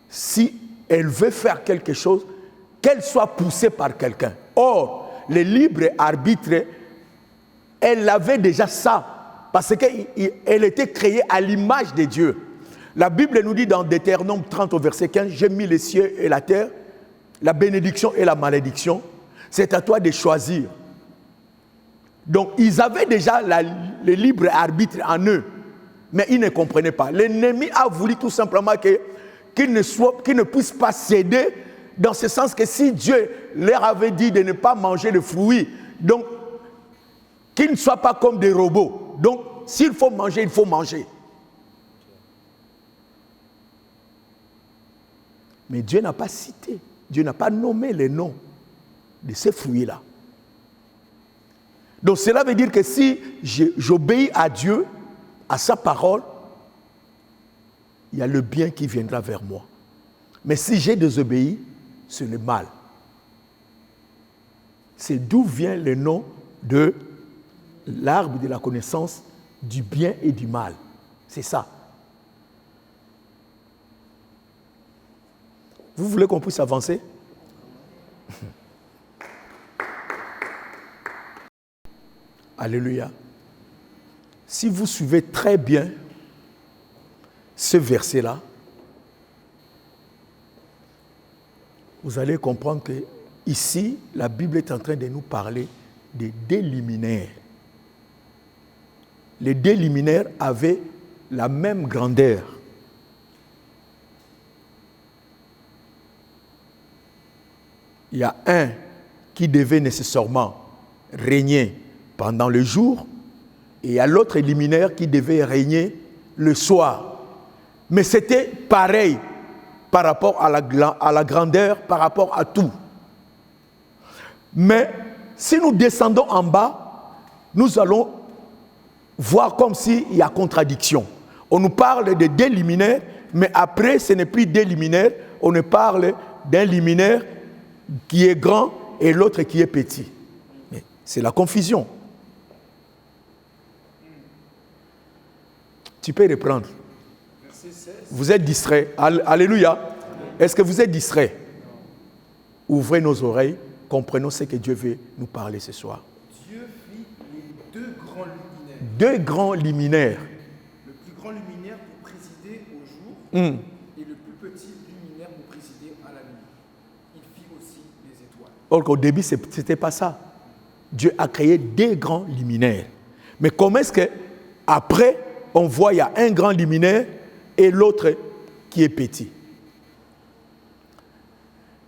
si elle veut faire quelque chose, qu'elle soit poussée par quelqu'un. Or, le libre arbitre, elle avait déjà ça, parce qu'elle était créée à l'image de Dieu. La Bible nous dit dans Deutéronome 30 au verset 15, j'ai mis les cieux et la terre, la bénédiction et la malédiction, c'est à toi de choisir. Donc, ils avaient déjà le libre arbitre en eux, mais ils ne comprenaient pas. L'ennemi a voulu tout simplement qu'ils ne puissent pas céder, dans ce sens que si Dieu leur avait dit de ne pas manger le fruit, donc qu'ils ne soient pas comme des robots. Donc, s'il faut manger, il faut manger. Mais Dieu n'a pas cité, Dieu n'a pas nommé les noms de ces fruits-là. Donc cela veut dire que si j'obéis à Dieu, à sa parole, il y a le bien qui viendra vers moi. Mais si j'ai désobéi, c'est le mal. C'est d'où vient le nom de l'arbre de la connaissance du bien et du mal. C'est ça. Vous voulez qu'on puisse avancer? Alléluia. Si vous suivez très bien ce verset-là, vous allez comprendre que ici, la Bible est en train de nous parler des déliminaires. Les déliminaires avaient la même grandeur. Il y a un qui devait nécessairement régner pendant le jour et il y a l'autre liminaire qui devait régner le soir. Mais c'était pareil par rapport à la grandeur, par rapport à tout. Mais si nous descendons en bas, nous allons voir comme s'il y a contradiction. On nous parle de deux liminaires mais après, ce n'est plus deux liminaires. On ne parle d'un liminaire qui est grand et l'autre qui est petit. Mais c'est la confusion. Tu peux reprendre. Vous êtes distrait. Alléluia. Est-ce que vous êtes distrait? Ouvrez nos oreilles, comprenons ce que Dieu veut nous parler ce soir. Dieu fit les deux grands luminaires. Deux grands luminaires. Le plus grand luminaire pour présider au jour et le plus petit luminaire pour présider à la nuit. Il fit aussi les étoiles. Or qu'au début, ce n'était pas ça. Dieu a créé deux grands luminaires. Mais comment est-ce qu'après, on voit il y a un grand luminaire et l'autre qui est petit?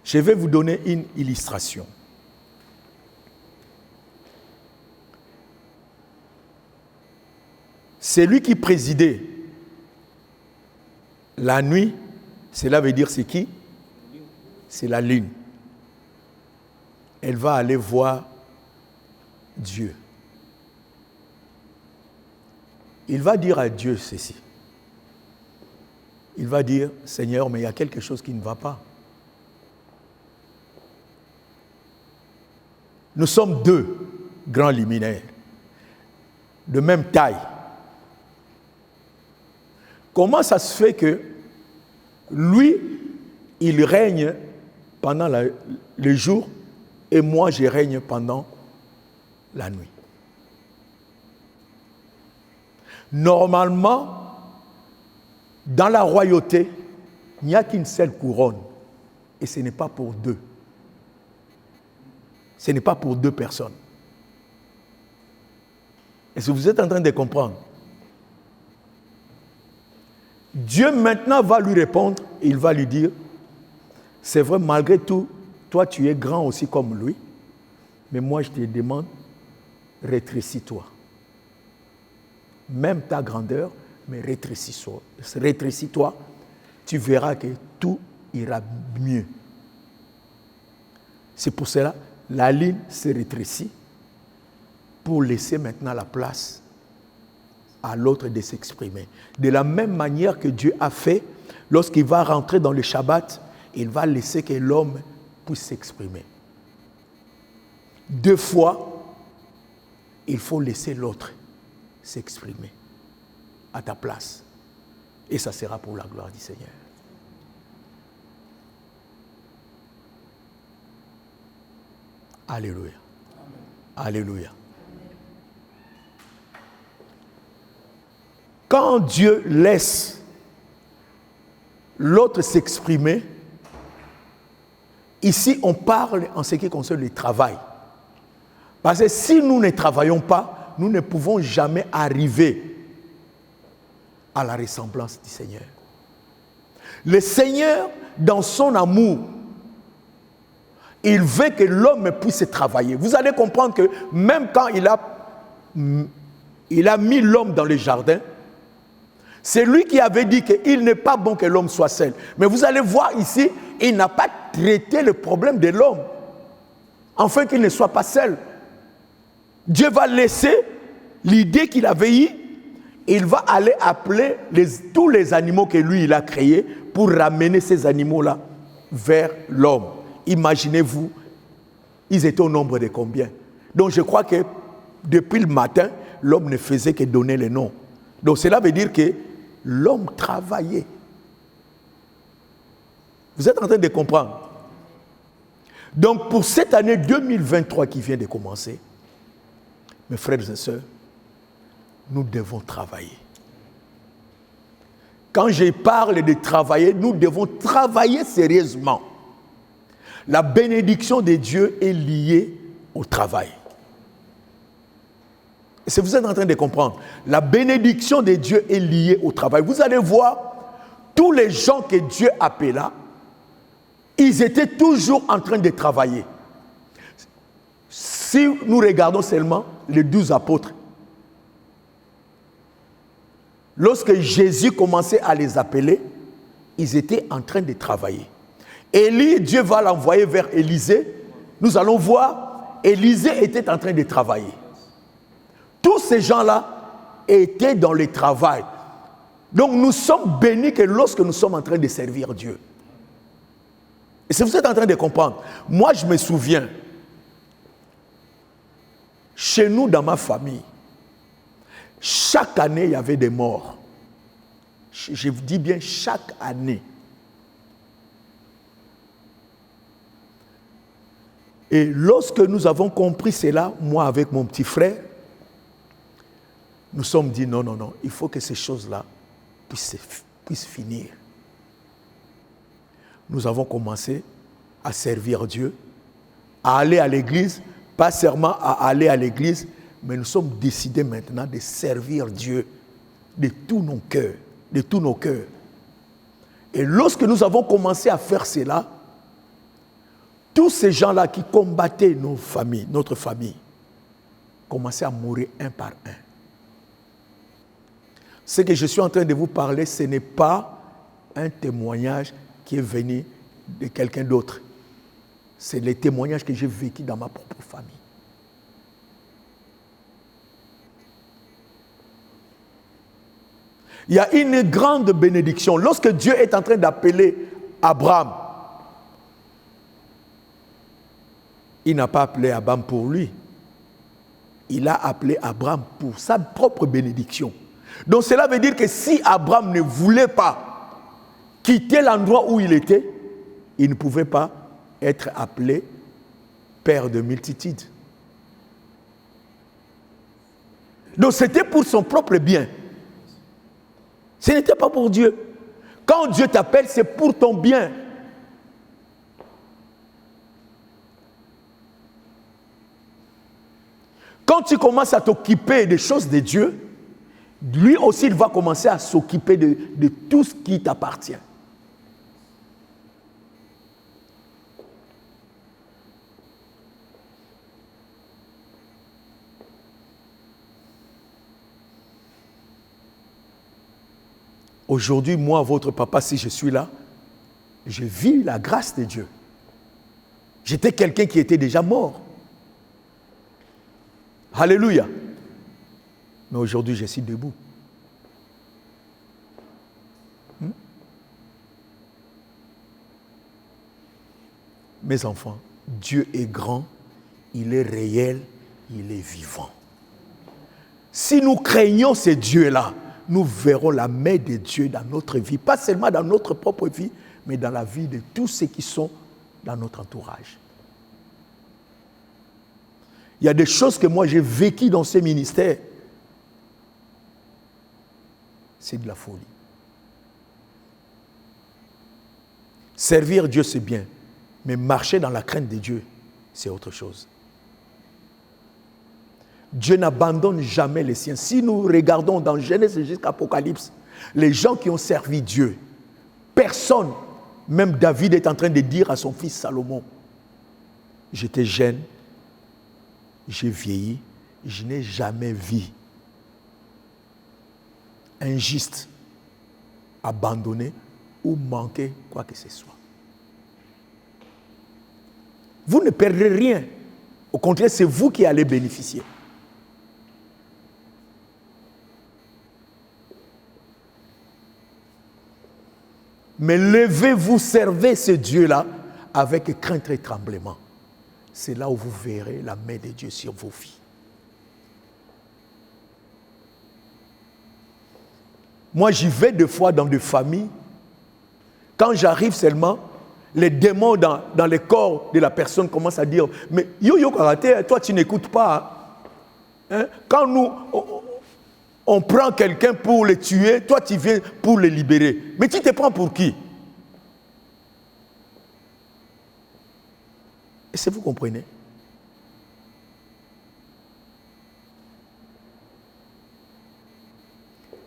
Je vais vous donner une illustration. Celui qui présidait la nuit, cela veut dire c'est qui? C'est la lune. Elle va aller voir Dieu. Il va dire à Dieu ceci. Il va dire, Seigneur, mais il y a quelque chose qui ne va pas. Nous sommes deux grands luminaires, de même taille. Comment ça se fait que lui, il règne pendant le jour et moi, je règne pendant la nuit? Normalement, dans la royauté, il n'y a qu'une seule couronne et ce n'est pas pour deux. Ce n'est pas pour deux personnes. Est-ce que vous êtes en train de comprendre? Dieu maintenant va lui répondre, il va lui dire, c'est vrai, malgré tout, toi tu es grand aussi comme lui, mais moi je te demande, rétrécis-toi. Même ta grandeur, mais rétrécis-toi, tu verras que tout ira mieux. C'est pour cela la ligne se rétrécit pour laisser maintenant la place à l'autre de s'exprimer. De la même manière que Dieu a fait, lorsqu'il va rentrer dans le Shabbat, il va laisser que l'homme puisse s'exprimer. Deux fois, il faut laisser l'autre s'exprimer à ta place. Et ça sera pour la gloire du Seigneur. Alléluia. Amen. Alléluia. Quand Dieu laisse l'autre s'exprimer, ici on parle en ce qui concerne le travail. Parce que si nous ne travaillons pas, nous ne pouvons jamais arriver à la ressemblance du Seigneur. Le Seigneur, dans son amour, il veut que l'homme puisse travailler. Vous allez comprendre que même quand il a mis l'homme dans le jardin, c'est lui qui avait dit qu'il n'est pas bon que l'homme soit seul. Mais vous allez voir ici, il n'a pas traité le problème de l'homme, afin qu'il ne soit pas seul. Dieu va laisser l'idée qu'il avait eue, il va aller appeler tous les animaux que lui il a créés pour ramener ces animaux-là vers l'homme. Imaginez-vous, ils étaient au nombre de combien? Donc je crois que depuis le matin, l'homme ne faisait que donner les noms. Donc cela veut dire que l'homme travaillait. Vous êtes en train de comprendre? Donc pour cette année 2023 qui vient de commencer, mes frères et sœurs, nous devons travailler. Quand je parle de travailler, nous devons travailler sérieusement. La bénédiction de Dieu est liée au travail. Si vous êtes en train de comprendre, la bénédiction de Dieu est liée au travail. Vous allez voir, tous les gens que Dieu appela, ils étaient toujours en train de travailler. Si nous regardons seulement les 12 apôtres, lorsque Jésus commençait à les appeler, ils étaient en train de travailler. Élie, Dieu va l'envoyer vers Élisée. Nous allons voir, Élisée était en train de travailler. Tous ces gens-là étaient dans le travail. Donc nous sommes bénis que lorsque nous sommes en train de servir Dieu. Et si vous êtes en train de comprendre, moi je me souviens, chez nous dans ma famille, chaque année il y avait des morts. Je vous dis bien chaque année. Et lorsque nous avons compris cela, moi avec mon petit frère, nous sommes dit non, il faut que ces choses-là puissent finir. Nous avons commencé à servir Dieu, à aller à l'église, pas seulement à aller à l'église, mais nous sommes décidés maintenant de servir Dieu de tous nos cœurs. Et lorsque nous avons commencé à faire cela, tous ces gens-là qui combattaient notre famille, commençaient à mourir un par un. Ce que je suis en train de vous parler, ce n'est pas un témoignage qui est venu de quelqu'un d'autre. C'est les témoignages que j'ai vécus dans ma propre famille. Il y a une grande bénédiction. Lorsque Dieu est en train d'appeler Abraham, il n'a pas appelé Abraham pour lui. Il a appelé Abraham pour sa propre bénédiction. Donc cela veut dire que si Abraham ne voulait pas quitter l'endroit où il était, il ne pouvait pas être appelé père de multitudes. Donc c'était pour son propre bien. Ce n'était pas pour Dieu. Quand Dieu t'appelle, c'est pour ton bien. Quand tu commences à t'occuper des choses de Dieu, lui aussi, il va commencer à s'occuper de tout ce qui t'appartient. Aujourd'hui, moi, votre papa, si je suis là, je vis la grâce de Dieu. J'étais quelqu'un qui était déjà mort. Alléluia. Mais aujourd'hui, je suis debout. Mes enfants, Dieu est grand, il est réel, il est vivant. Si nous craignons ce Dieu-là, nous verrons la main de Dieu dans notre vie, pas seulement dans notre propre vie, mais dans la vie de tous ceux qui sont dans notre entourage. Il y a des choses que moi j'ai vécues dans ces ministères. C'est de la folie. Servir Dieu, c'est bien, mais marcher dans la crainte de Dieu, c'est autre chose. Dieu n'abandonne jamais les siens. Si nous regardons dans Genèse jusqu'à Apocalypse, les gens qui ont servi Dieu, personne, même David est en train de dire à son fils Salomon, j'étais jeune, j'ai vieilli, je n'ai jamais vu un juste abandonné ou manquer quoi que ce soit. Vous ne perdrez rien. Au contraire, c'est vous qui allez bénéficier. Mais levez-vous, servez ce Dieu-là avec crainte et tremblement. C'est là où vous verrez la main de Dieu sur vos vies. Moi, j'y vais des fois dans des familles. Quand j'arrive seulement, les démons dans le corps de la personne commencent à dire « Mais yo karaté, toi tu n'écoutes pas. Hein? Quand on prend quelqu'un pour le tuer, toi tu viens pour le libérer. Mais tu te prends pour qui ?» Est-ce que vous comprenez?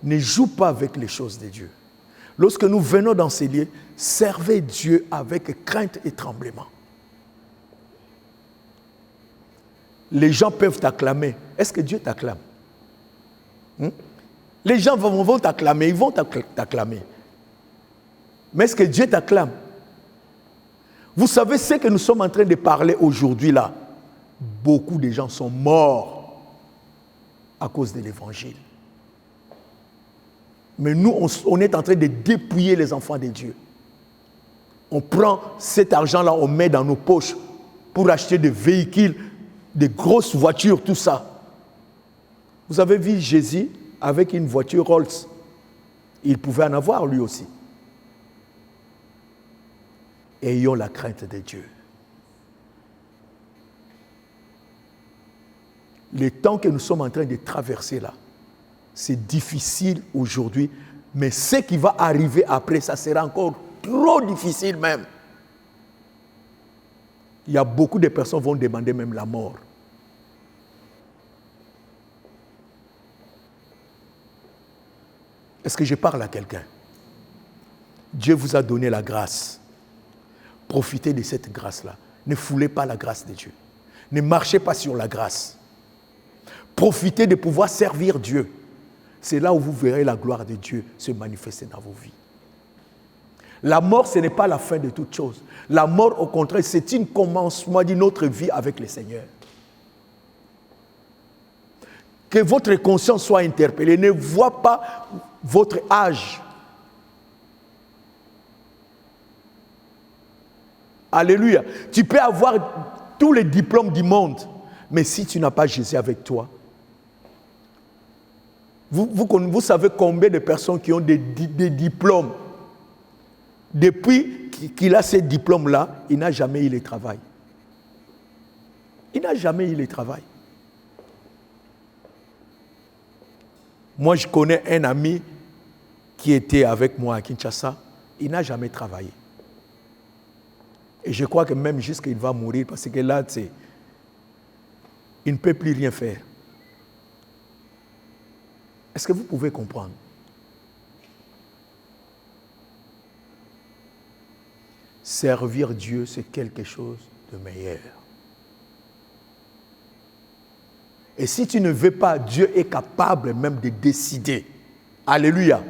Ne joue pas avec les choses de Dieu. Lorsque nous venons dans ces lieux, servez Dieu avec crainte et tremblement. Les gens peuvent t'acclamer. Est-ce que Dieu t'acclame? Les gens vont t'acclamer, ils vont t'acclamer. Mais est-ce que Dieu t'acclame? Vous savez ce que nous sommes en train de parler aujourd'hui là? Beaucoup de gens sont morts à cause de l'évangile. Mais nous, on est en train de dépouiller les enfants de Dieu. On prend cet argent-là, on met dans nos poches pour acheter des véhicules, des grosses voitures, tout ça. Vous avez vu Jésus avec une voiture Rolls. Il pouvait en avoir lui aussi. Ayons la crainte de Dieu. Les temps que nous sommes en train de traverser là, c'est difficile aujourd'hui, mais ce qui va arriver après, ça sera encore trop difficile même. Il y a beaucoup de personnes qui vont demander même la mort. Est-ce que je parle à quelqu'un? Dieu vous a donné la grâce. Profitez de cette grâce-là. Ne foulez pas la grâce de Dieu. Ne marchez pas sur la grâce. Profitez de pouvoir servir Dieu. C'est là où vous verrez la gloire de Dieu se manifester dans vos vies. La mort, ce n'est pas la fin de toute chose. La mort, au contraire, c'est un commencement d'une autre vie avec le Seigneur. Que votre conscience soit interpellée. Ne voyez pas votre âge. Alléluia. Tu peux avoir tous les diplômes du monde, mais si tu n'as pas Jésus avec toi, vous savez combien de personnes qui ont des diplômes. Depuis qu'il a ces diplômes-là, il n'a jamais eu le travail. Il n'a jamais eu le travail. Moi, je connais un ami qui était avec moi à Kinshasa. Il n'a jamais travaillé. Et je crois que même jusqu'à il va mourir, parce que là, il ne peut plus rien faire. Est-ce que vous pouvez comprendre? Servir Dieu, c'est quelque chose de meilleur. Et si tu ne veux pas, Dieu est capable même de décider, alléluia,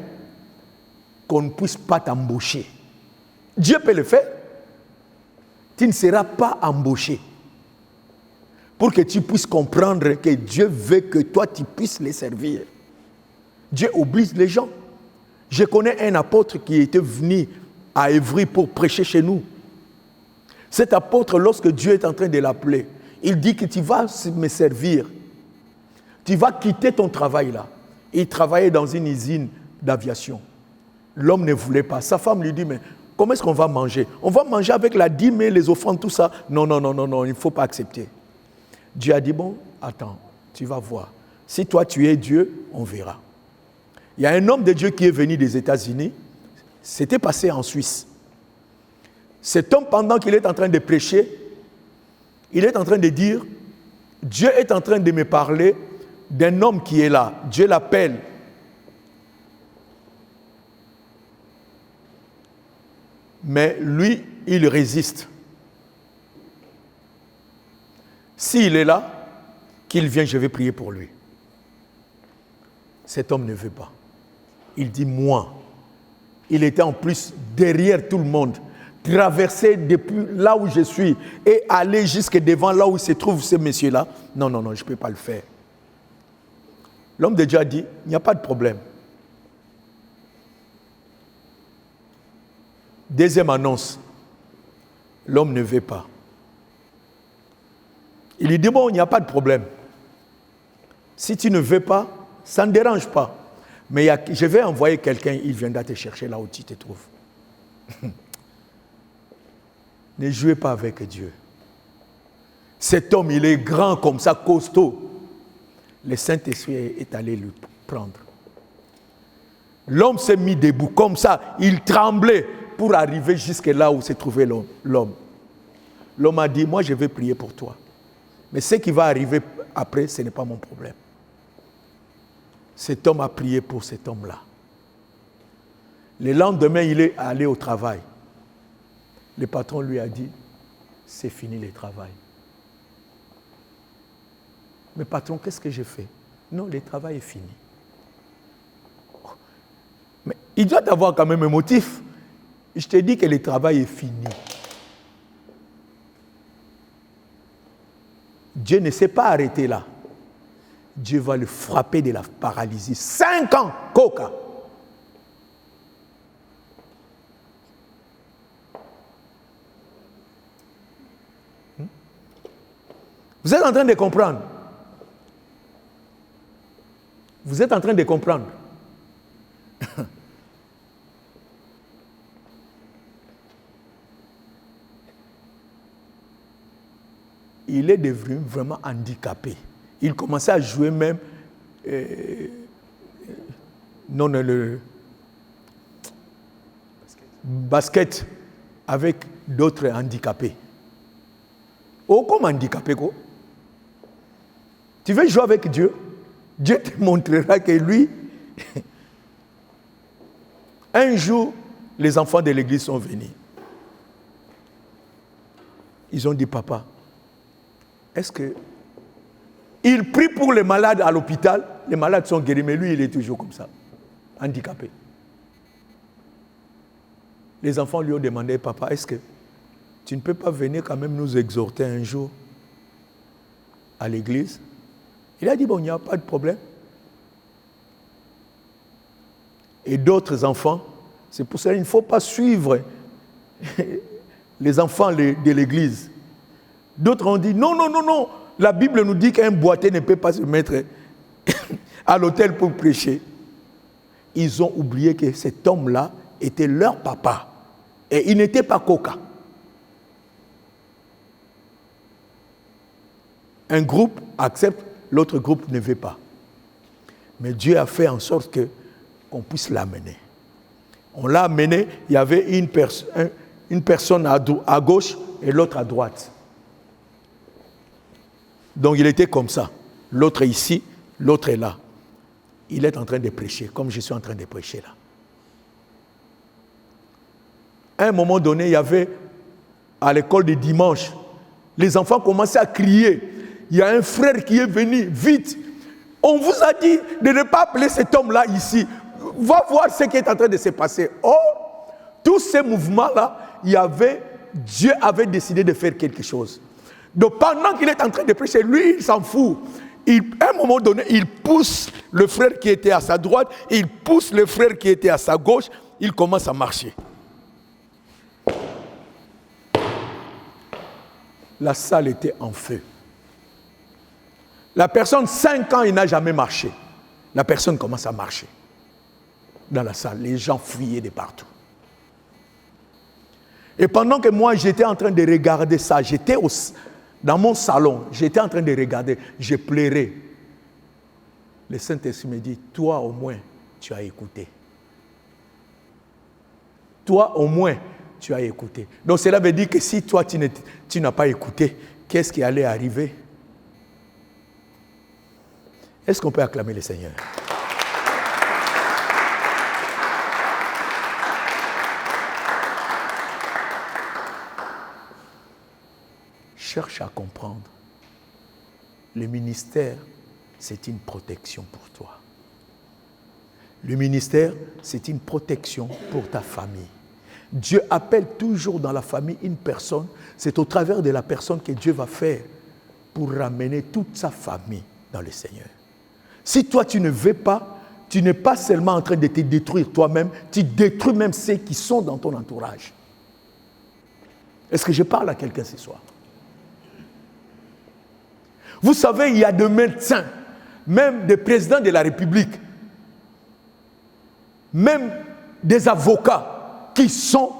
qu'on ne puisse pas t'embaucher. Dieu peut le faire. Tu ne seras pas embauché. Pour que tu puisses comprendre que Dieu veut que toi, tu puisses les servir. Dieu oblige les gens. Je connais un apôtre qui était venu à Évry pour prêcher chez nous. Cet apôtre, lorsque Dieu est en train de l'appeler, il dit que tu vas me servir. Tu vas quitter ton travail là. Il travaillait dans une usine d'aviation. L'homme ne voulait pas. Sa femme lui dit, mais comment est-ce qu'on va manger? On va manger avec la dîme et les offrandes, tout ça. Non, il ne faut pas accepter. Dieu a dit, bon, attends, tu vas voir. Si toi tu es Dieu, on verra. Il y a un homme de Dieu qui est venu des États-Unis. C'était passé en Suisse. Cet homme, pendant qu'il est en train de prêcher, il est en train de dire, Dieu est en train de me parler d'un homme qui est là. Dieu l'appelle. Mais lui, il résiste. S'il est là, qu'il vienne, je vais prier pour lui. Cet homme ne veut pas. Il dit, moi. Il était en plus derrière tout le monde, traversé depuis là où je suis et aller jusque devant là où se trouve ce monsieur-là. Non, je ne peux pas le faire. L'homme de Dieu a dit, il n'y a pas de problème. Deuxième annonce, l'homme ne veut pas. Il lui dit, bon, il n'y a pas de problème. Si tu ne veux pas, ça ne dérange pas. Mais je vais envoyer quelqu'un, il viendra te chercher là où tu te trouves. Ne jouez pas avec Dieu. Cet homme, il est grand comme ça, costaud. Le Saint-Esprit est allé le prendre. L'homme s'est mis debout comme ça, il tremblait pour arriver jusque là où se trouvait l'homme. L'homme a dit, moi je vais prier pour toi. Mais ce qui va arriver après, ce n'est pas mon problème. Cet homme a prié pour cet homme-là. Le lendemain, il est allé au travail. Le patron lui a dit, c'est fini le travail. Mais patron, qu'est-ce que j'ai fait? Non, le travail est fini. Mais il doit avoir quand même un motif. Je te dis que le travail est fini. Dieu ne s'est pas arrêté là. Dieu va le frapper de la paralysie. 5 ans, coca. Vous êtes en train de comprendre. Vous êtes en train de comprendre. Il est devenu vraiment handicapé. Il commençait à jouer même le basket avec d'autres handicapés. Oh, comme handicapé, quoi. Tu veux jouer avec Dieu? Dieu te montrera que lui, un jour, les enfants de l'église sont venus. Ils ont dit, papa, est-ce que... Il prie pour les malades à l'hôpital, les malades sont guéris, mais lui, il est toujours comme ça, handicapé. Les enfants lui ont demandé, papa, est-ce que tu ne peux pas venir quand même nous exhorter un jour à l'église? Il a dit, bon, il n'y a pas de problème. Et d'autres enfants, c'est pour ça qu'il ne faut pas suivre les enfants de l'église. D'autres ont dit, non, non, non, non, la Bible nous dit qu'un boiteux ne peut pas se mettre à l'autel pour prêcher. Ils ont oublié que cet homme-là était leur papa. Et il n'était pas coca. Un groupe accepte, l'autre groupe ne veut pas. Mais Dieu a fait en sorte qu'on puisse l'amener. On l'a amené, il y avait une personne à gauche et l'autre à droite. Donc il était comme ça. L'autre est ici, l'autre est là. Il est en train de prêcher, comme je suis en train de prêcher là. À un moment donné, il y avait, à l'école de dimanche, les enfants commençaient à crier. Il y a un frère qui est venu, vite. On vous a dit de ne pas appeler cet homme-là ici. Va voir ce qui est en train de se passer. Oh, tous ces mouvements-là, Dieu avait décidé de faire quelque chose. Donc pendant qu'il est en train de prêcher, lui, il s'en fout. À un moment donné, il pousse le frère qui était à sa droite, il pousse le frère qui était à sa gauche, il commence à marcher. La salle était en feu. La personne, 5 ans, il n'a jamais marché. La personne commence à marcher. Dans la salle, les gens fuyaient de partout. Et pendant que moi, j'étais en train de regarder ça, j'étais dans mon salon, j'étais en train de regarder, je pleurais. Le Saint-Esprit me dit, toi au moins, tu as écouté. Toi au moins, tu as écouté. Donc cela veut dire que si toi, tu n'as pas écouté, qu'est-ce qui allait arriver? Est-ce qu'on peut acclamer le Seigneur? Cherche à comprendre. Le ministère, c'est une protection pour toi. Le ministère, c'est une protection pour ta famille. Dieu appelle toujours dans la famille une personne. C'est au travers de la personne que Dieu va faire pour ramener toute sa famille dans le Seigneur. Si toi, tu ne veux pas, tu n'es pas seulement en train de te détruire toi-même, tu détruis même ceux qui sont dans ton entourage. Est-ce que je parle à quelqu'un ce soir? Vous savez, il y a des médecins, même des présidents de la République, même des avocats qui sont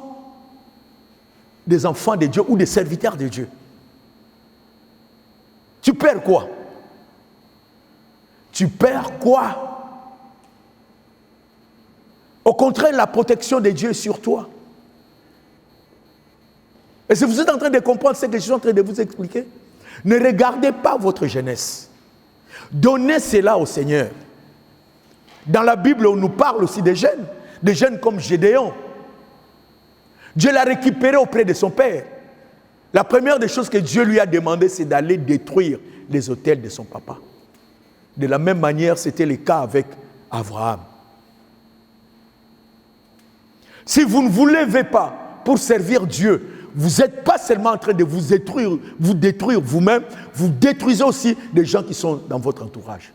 des enfants de Dieu ou des serviteurs de Dieu. Tu perds quoi? Tu perds quoi? Au contraire, la protection de Dieu est sur toi. Et si vous êtes en train de comprendre ce que je suis en train de vous expliquer, ne regardez pas votre jeunesse. Donnez cela au Seigneur. Dans la Bible, on nous parle aussi des jeunes comme Gédéon. Dieu l'a récupéré auprès de son père. La première des choses que Dieu lui a demandé, c'est d'aller détruire les autels de son papa. De la même manière, c'était le cas avec Abraham. Si vous ne vous levez pas pour servir Dieu, vous n'êtes pas seulement en train de vous détruire vous-même, vous détruisez aussi les gens qui sont dans votre entourage.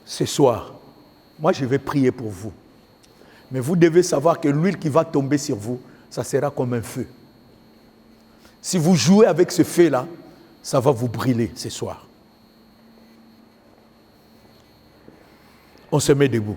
Ce soir, moi je vais prier pour vous. Mais vous devez savoir que l'huile qui va tomber sur vous ça sera comme un feu. Si vous jouez avec ce feu-là, ça va vous brûler ce soir. On se met debout.